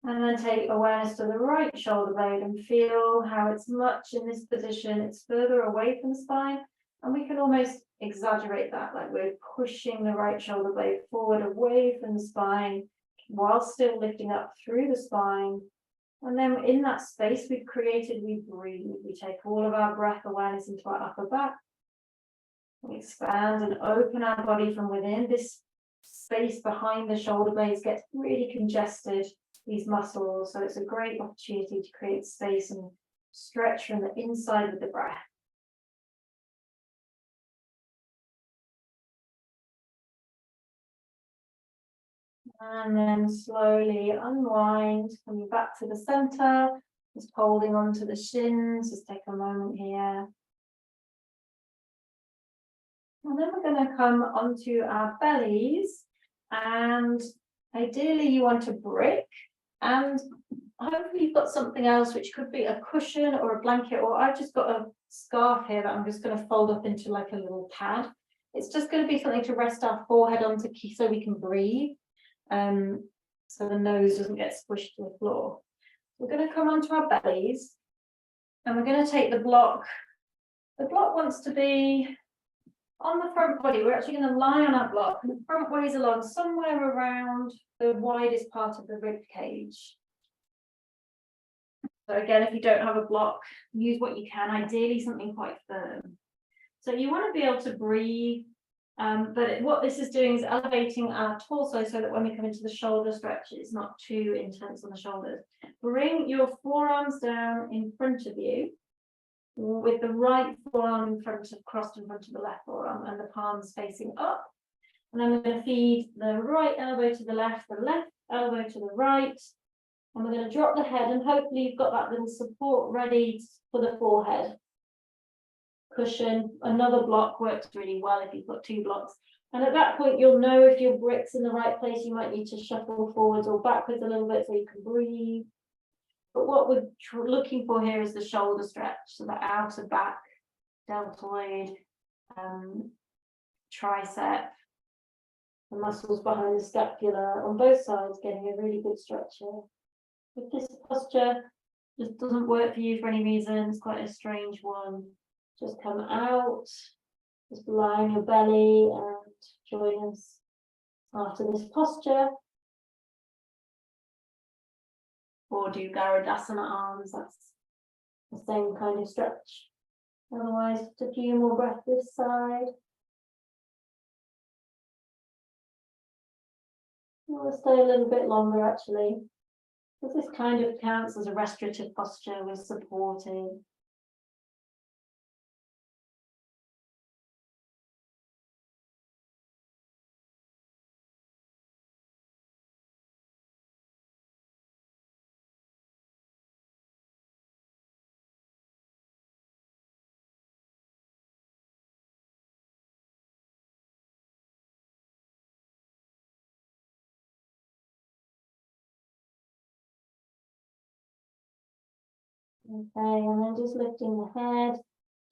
And then take awareness to the right shoulder blade and feel how it's much in this position. It's further away from the spine, and we can almost exaggerate that, like we're pushing the right shoulder blade forward away from the spine while still lifting up through the spine. And then in that space we've created, we breathe. We take all of our breath awareness into our upper back. We expand and open our body from within. This space behind the shoulder blades gets really congested, these muscles. So it's a great opportunity to create space and stretch from the inside of the breath. And then slowly unwind, coming back to the center, just holding on to the shins. Just take a moment here. And then we're going to come onto our bellies, and ideally you want a brick, and hopefully you've got something else, which could be a cushion or a blanket, or I've just got a scarf here that I'm just going to fold up into like a little pad. It's just going to be something to rest our forehead onto so we can breathe. So the nose doesn't get squished to the floor. We're going to come onto our bellies, and we're going to take the block. The block wants to be on the front body. We're actually going to lie on our block, and the front weighs along somewhere around the widest part of the rib cage. So again, if you don't have a block, use what you can, ideally something quite firm. So you want to be able to breathe. But what this is doing is elevating our torso so that when we come into the shoulder stretch, it's not too intense on the shoulders. Bring your forearms down in front of you, with the right forearm crossed in front of the left forearm, and the palms facing up. And I'm going to feed the right elbow to the left elbow to the right. And we're going to drop the head, and hopefully you've got that little support ready for the forehead. Cushion, another block works really well if you've got 2 blocks. And at that point, you'll know if your brick's in the right place. You might need to shuffle forwards or backwards a little bit so you can breathe. But what we're looking for here is the shoulder stretch, so the outer back, deltoid, tricep, the muscles behind the scapula on both sides, getting a really good stretch here. If this posture just doesn't work for you for any reason, it's quite a strange one, just come out, just lie on your belly and join us after this posture. Or do Garudasana arms, that's the same kind of stretch. Otherwise, just a few more breaths this side. We'll stay a little bit longer actually, because this kind of counts as a restorative posture. We're supporting. Okay, and then just lifting the head,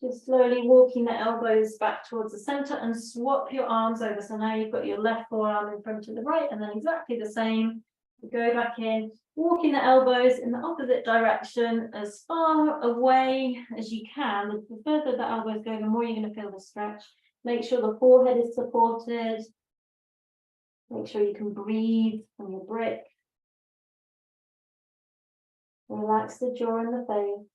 just slowly walking the elbows back towards the center and swap your arms over. So now you've got your left forearm in front of the right, and then exactly the same. Go back in, walking the elbows in the opposite direction as far away as you can. The further the elbows go, the more you're going to feel the stretch. Make sure the forehead is supported. Make sure you can breathe from your brick. Relax the jaw and the face.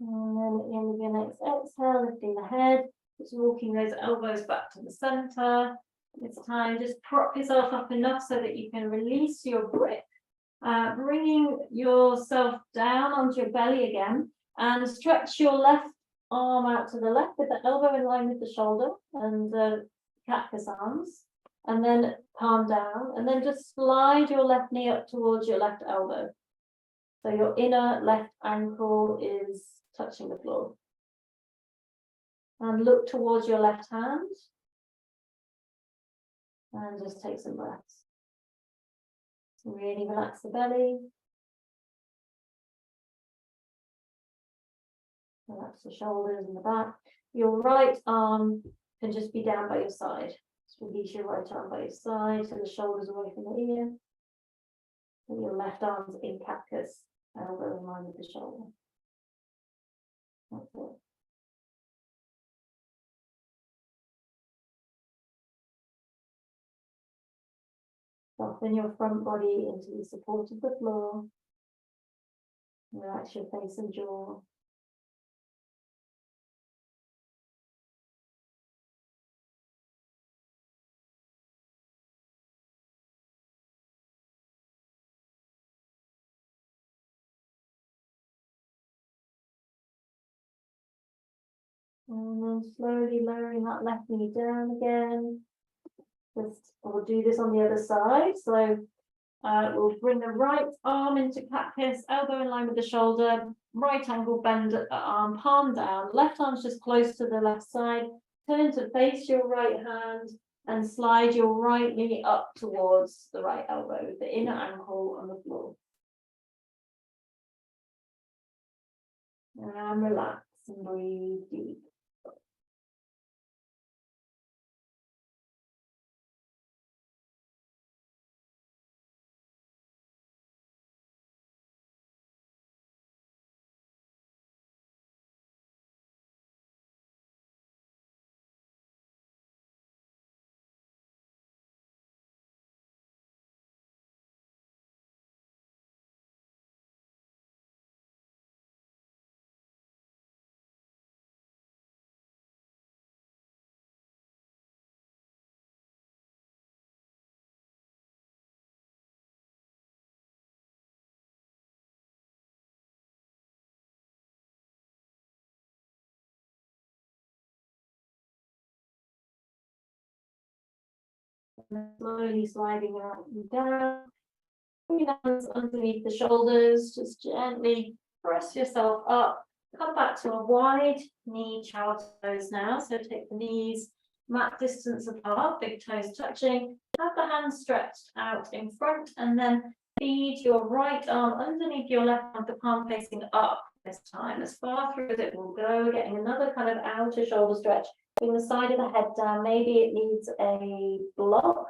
And then at the end of your next exhale, lifting the head, just walking those elbows back to the center. This time, just prop yourself up enough so that you can release your brick, bringing yourself down onto your belly again, and stretch your left arm out to the left with the elbow in line with the shoulder and the cactus arms, and then palm down, and then just slide your left knee up towards your left elbow. So your inner left ankle is touching the floor. And look towards your left hand. And just take some breaths. Really relax the belly. Relax the shoulders and the back. Your right arm can just be down by your side. So release your right arm by your side so the shoulders away from the ear. And your left arm's in cactus, elbow in line with the shoulder. That's it. Soften your front body into the support of the floor. Relax your face and jaw. And then slowly lowering that left knee down again. We'll do this on the other side. So we'll bring the right arm into cactus, elbow in line with the shoulder, right angle bend at the arm, palm down. Left arm's just close to the left side. Turn to face your right hand and slide your right knee up towards the right elbow, with the inner ankle on the floor. And relax and breathe deep. And slowly sliding out and down. Bring your hands underneath the shoulders, just gently press yourself up. Come back to a wide knee child's pose now. So take the knees mat distance apart, big toes touching. Have the hands stretched out in front, and then feed your right arm underneath your left arm, the palm facing up this time, as far through as it will go, getting another kind of outer shoulder stretch. Bring the side of the head down. Maybe it needs a block.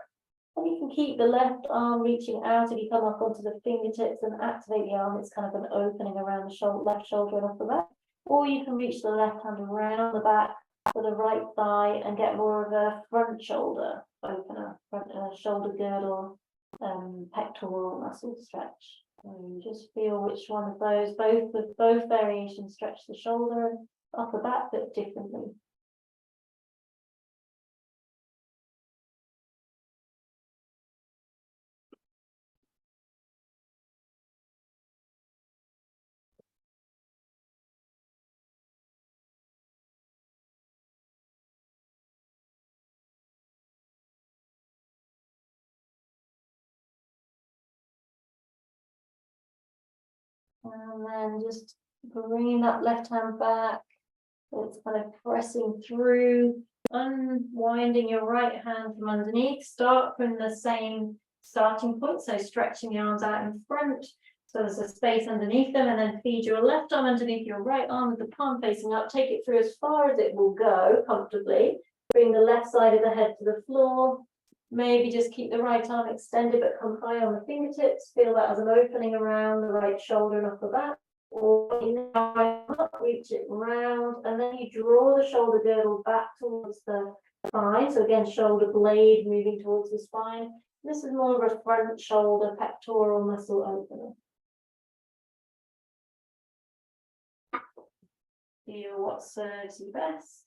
And you can keep the left arm reaching out if you come up onto the fingertips and activate the arm. It's kind of an opening around the left shoulder and off the back. Or you can reach the left hand around the back for the right thigh and get more of a front shoulder opener, front shoulder girdle, pectoral muscle stretch. So just feel which one of those, both variations stretch the shoulder and upper back, but differently. And then just bringing that left hand back. So it's kind of pressing through, unwinding your right hand from underneath. Start from the same starting point, so stretching the arms out in front. So there's a space underneath them, and then feed your left arm underneath your right arm with the palm facing up. Take it through as far as it will go comfortably. Bring the left side of the head to the floor. Maybe just keep the right arm extended, but come high on the fingertips. Feel that as an opening around the right shoulder and upper back. Or up, reach it round, and then you draw the shoulder girdle back towards the spine. So again, shoulder blade moving towards the spine. This is more of a front shoulder pectoral muscle opener. Feel what serves you best.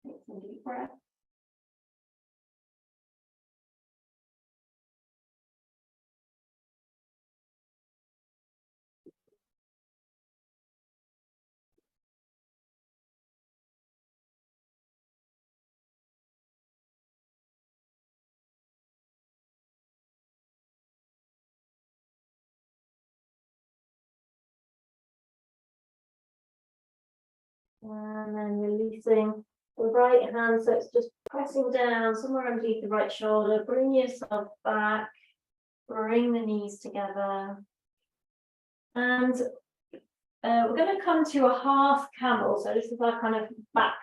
Take some deep breath. And then releasing the right hand, so it's just pressing down somewhere underneath the right shoulder. Bring yourself back, bring the knees together. And we're going to come to a half camel. So this is our kind of back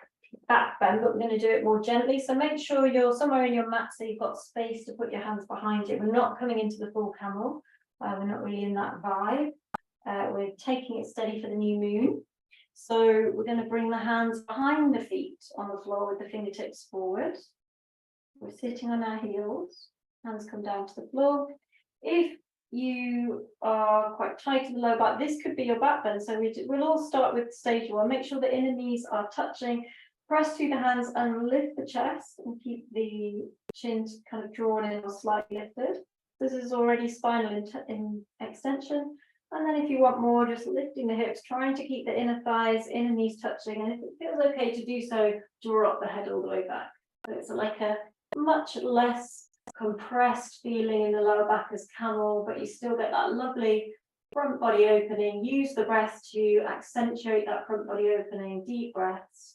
bend, but we're going to do it more gently. So make sure you're somewhere in your mat so you've got space to put your hands behind you. We're not coming into the full camel. We're not really in that vibe. We're taking it steady for the new moon. So we're going to bring the hands behind the feet on the floor with the fingertips forward. We're sitting on our heels. Hands come down to the floor. If you are quite tight in the lower back, this could be your back bend. So we'll all start with stage one. Make sure the inner knees are touching. Press through the hands and lift the chest and keep the chin kind of drawn in or slightly lifted. This is already spinal in extension. And then if you want more, just lifting the hips, trying to keep the inner thighs, inner knees touching. And if it feels okay to do so, draw up the head all the way back. So it's like a much less compressed feeling in the lower back as camel, but you still get that lovely front body opening. Use the breath to accentuate that front body opening. Deep breaths.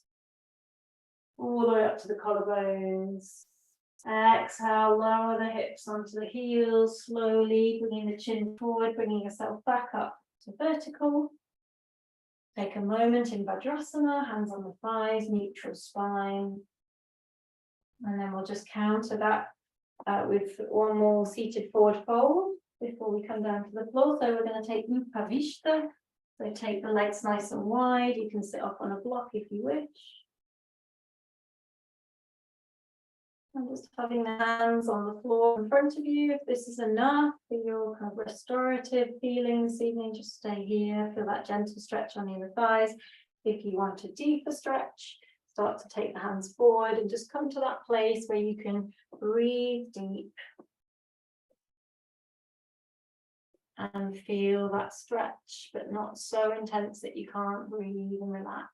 All the way up to the collarbones. Exhale, lower the hips onto the heels, slowly bringing the chin forward, bringing yourself back up to vertical. Take a moment in Vajrasana, hands on the thighs, neutral spine. And then we'll just counter that with one more seated forward fold before we come down to the floor. So we're going to take Upavishta. So take the legs nice and wide. You can sit up on a block if you wish. And just having the hands on the floor in front of you. If this is enough for your kind of restorative feeling this evening, just stay here. Feel that gentle stretch on the inner thighs. If you want a deeper stretch, start to take the hands forward and just come to that place where you can breathe deep and feel that stretch, but not so intense that you can't breathe and relax.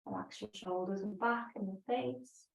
Relax your shoulders and back and the face.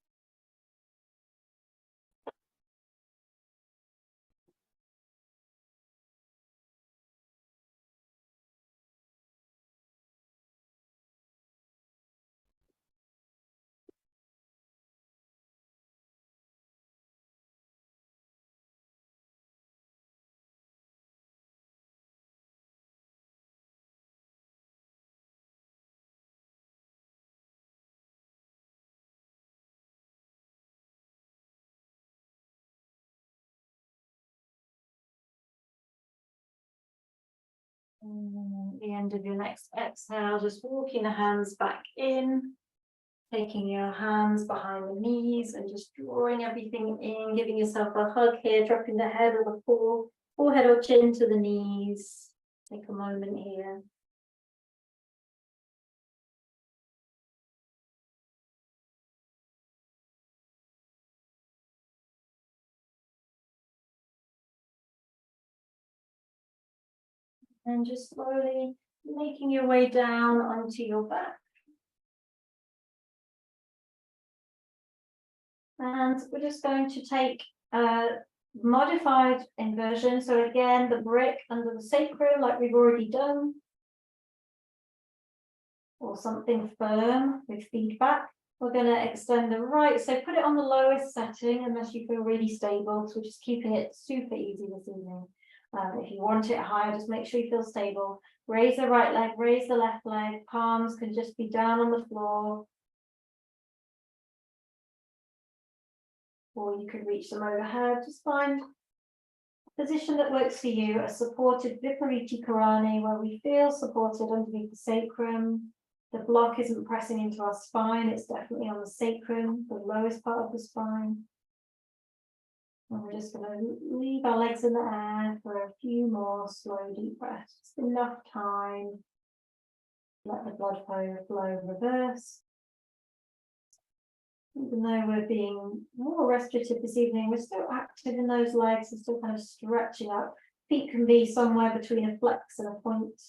And at the end of your next exhale, just walking the hands back in, taking your hands behind the knees and just drawing everything in, giving yourself a hug here, dropping the head or the forehead or chin to the knees. Take a moment here. And just slowly making your way down onto your back. And we're just going to take a modified inversion. So again, the brick under the sacrum, like we've already done, or something firm with feedback. We're going to extend the right, so put it on the lowest setting unless you feel really stable. So we're just keeping it super easy this evening. If you want it higher, just make sure you feel stable. Raise the right leg, raise the left leg. Palms can just be down on the floor. Or you could reach them overhead. Just find a position that works for you, a supported Vipariti Karani, where we feel supported underneath the sacrum. The block isn't pressing into our spine, it's definitely on the sacrum, the lowest part of the spine. And we're just going to leave our legs in the air for a few more slow, deep breaths. Just enough time. Let the blood flow reverse. Even though we're being more restorative this evening, we're still active in those legs and still kind of stretching out. Feet can be somewhere between a flex and a point.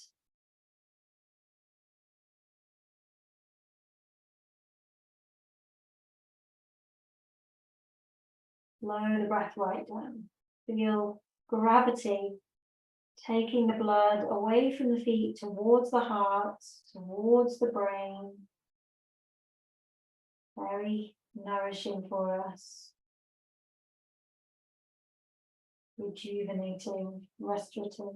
Slow the breath right down. Feel gravity taking the blood away from the feet towards the heart, towards the brain. Very nourishing for us. Rejuvenating, restorative.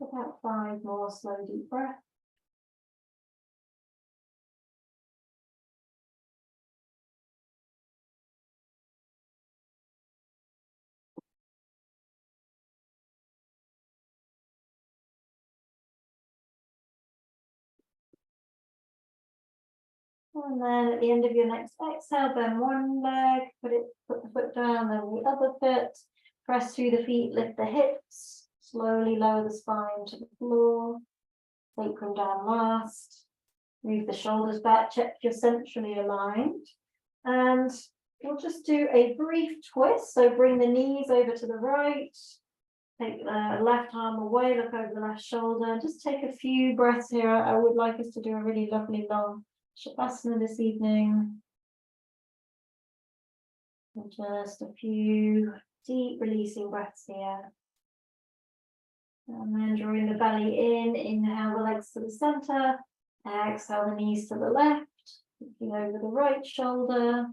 About 5 more slow deep breaths. And then at the end of your next exhale, bend one leg, put the foot down, then the other foot. Press through the feet, lift the hips, slowly lower the spine to the floor. Sacrum down last. Move the shoulders back, check if you're centrally aligned. And we'll just do a brief twist. So bring the knees over to the right. Take the left arm away, look over the left shoulder. Just take a few breaths here. I would like us to do a really lovely long Shavasana this evening. And just a few deep releasing breaths here. And then drawing the belly in, inhale the legs to the center. Exhale the knees to the left. Looking over the right shoulder.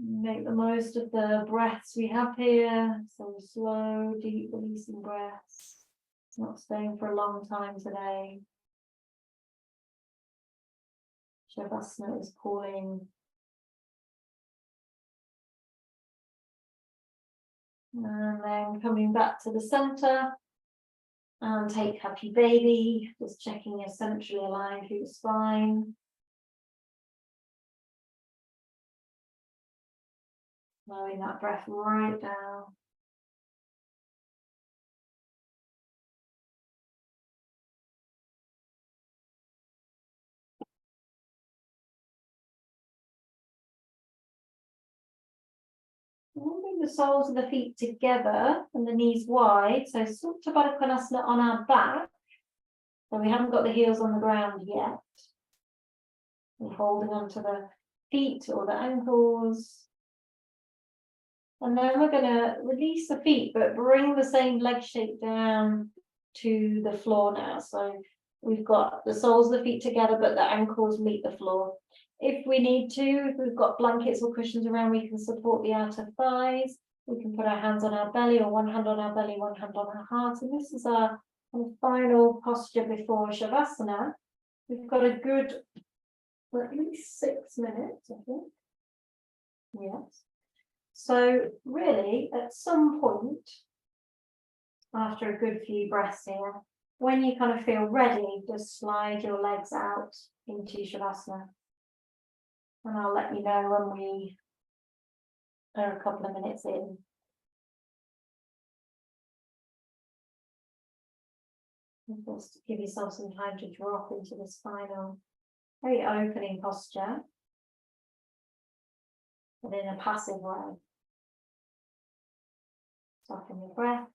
Make the most of the breaths we have here. Some slow, deep releasing breaths. Not staying for a long time today. Shavasana is calling. And then coming back to the center. And take happy baby. Just checking you're centrally aligned through the spine. Slowing that breath right down. Moving the soles of the feet together and the knees wide. So Supta Baddha Konasana on our back. So we haven't got the heels on the ground yet. We're holding onto the feet or the ankles. And then we're going to release the feet, but bring the same leg shape down to the floor now. So we've got the soles of the feet together, but the ankles meet the floor. If we need to, if we've got blankets or cushions around, we can support the outer thighs. We can put our hands on our belly, or one hand on our belly, one hand on our heart. And this is our final posture before Shavasana. We've got a good, at least 6 minutes, I think. Yes. So really, at some point, after a good few breaths here, when you kind of feel ready, just slide your legs out into Shavasana. And I'll let you know when we are a couple of minutes in. And just give yourself some time to drop into this final, very opening posture, but in a passive way. Soften your breath.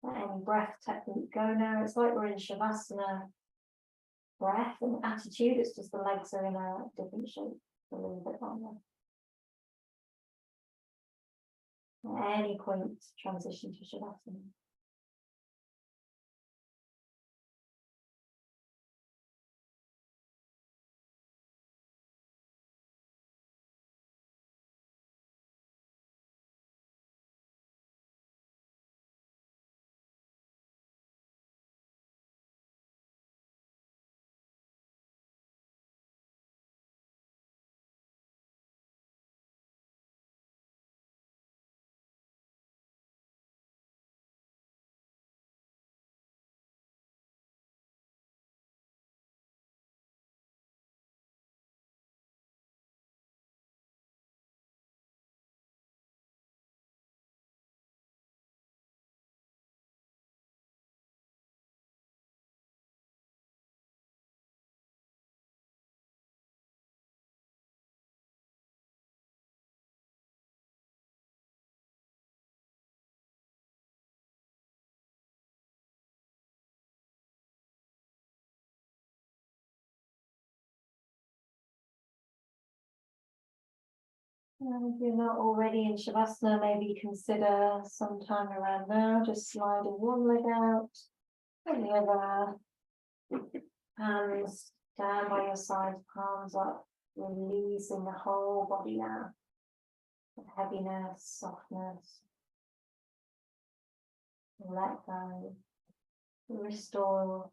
Let any breath technique go now. It's like we're in Shavasana breath and attitude. It's just the legs are in a different shape, a little bit longer. At any point, transition to Shavasana. And if you're not already in Shavasana, maybe consider sometime around now, just sliding one leg out and the other. Hands down by your sides, palms up, releasing the whole body now. Heaviness, softness. Let go. Restore.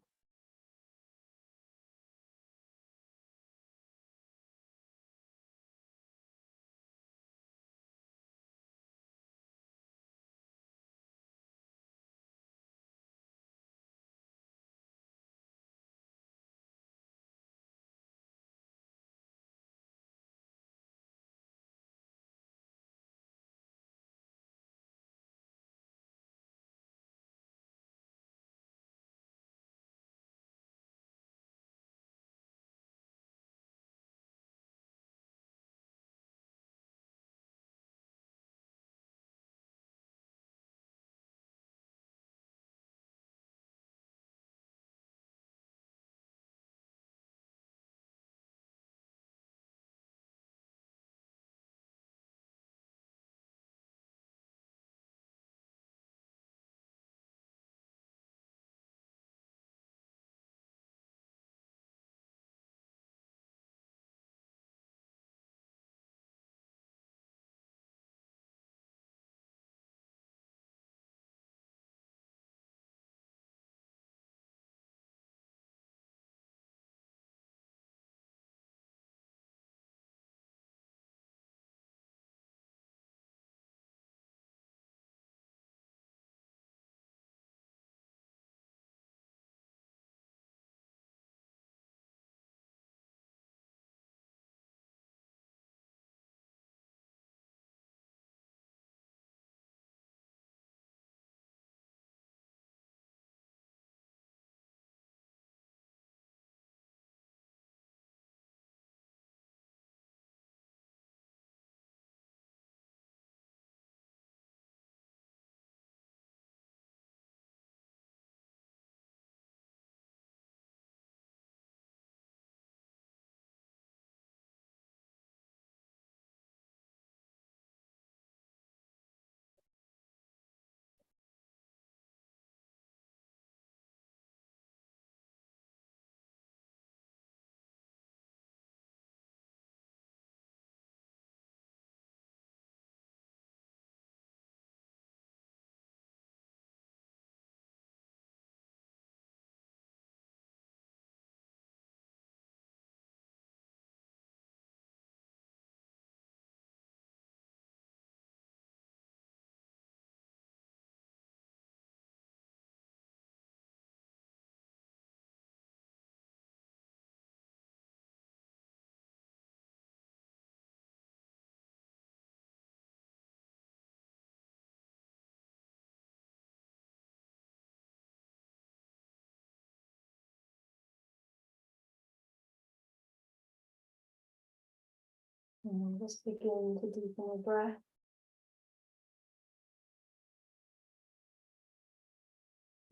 And just begin to deepen your breath.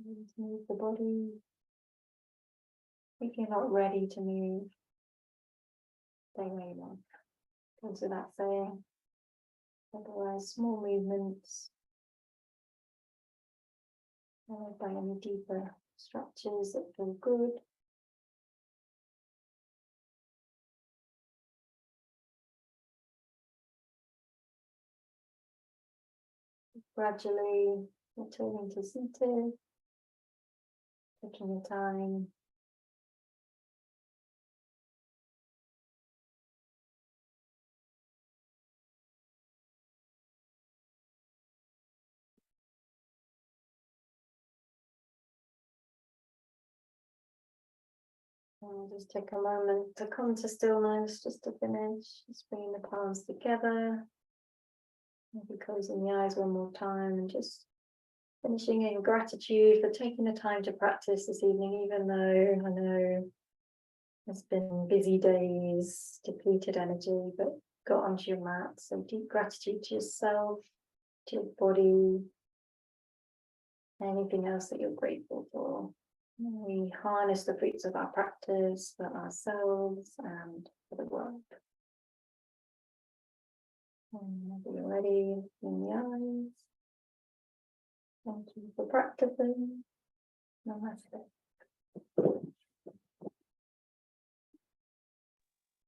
And move the body. If you're not ready to move, stay where you are. Comes without saying. Otherwise, small movements, followed by any deeper stretches that feel good. Gradually returning to seated, taking your time. And just take a moment to come to stillness, just to finish, just bringing the palms together. Maybe closing the eyes one more time and just finishing in gratitude for taking the time to practice this evening, even though I know it's been busy days, depleted energy, but got onto your mat. So deep gratitude to yourself, to your body, anything else that you're grateful for. We harness the fruits of our practice for ourselves and for the world. And whenever you're ready, in the eyes. Thank you for practicing. Namaste.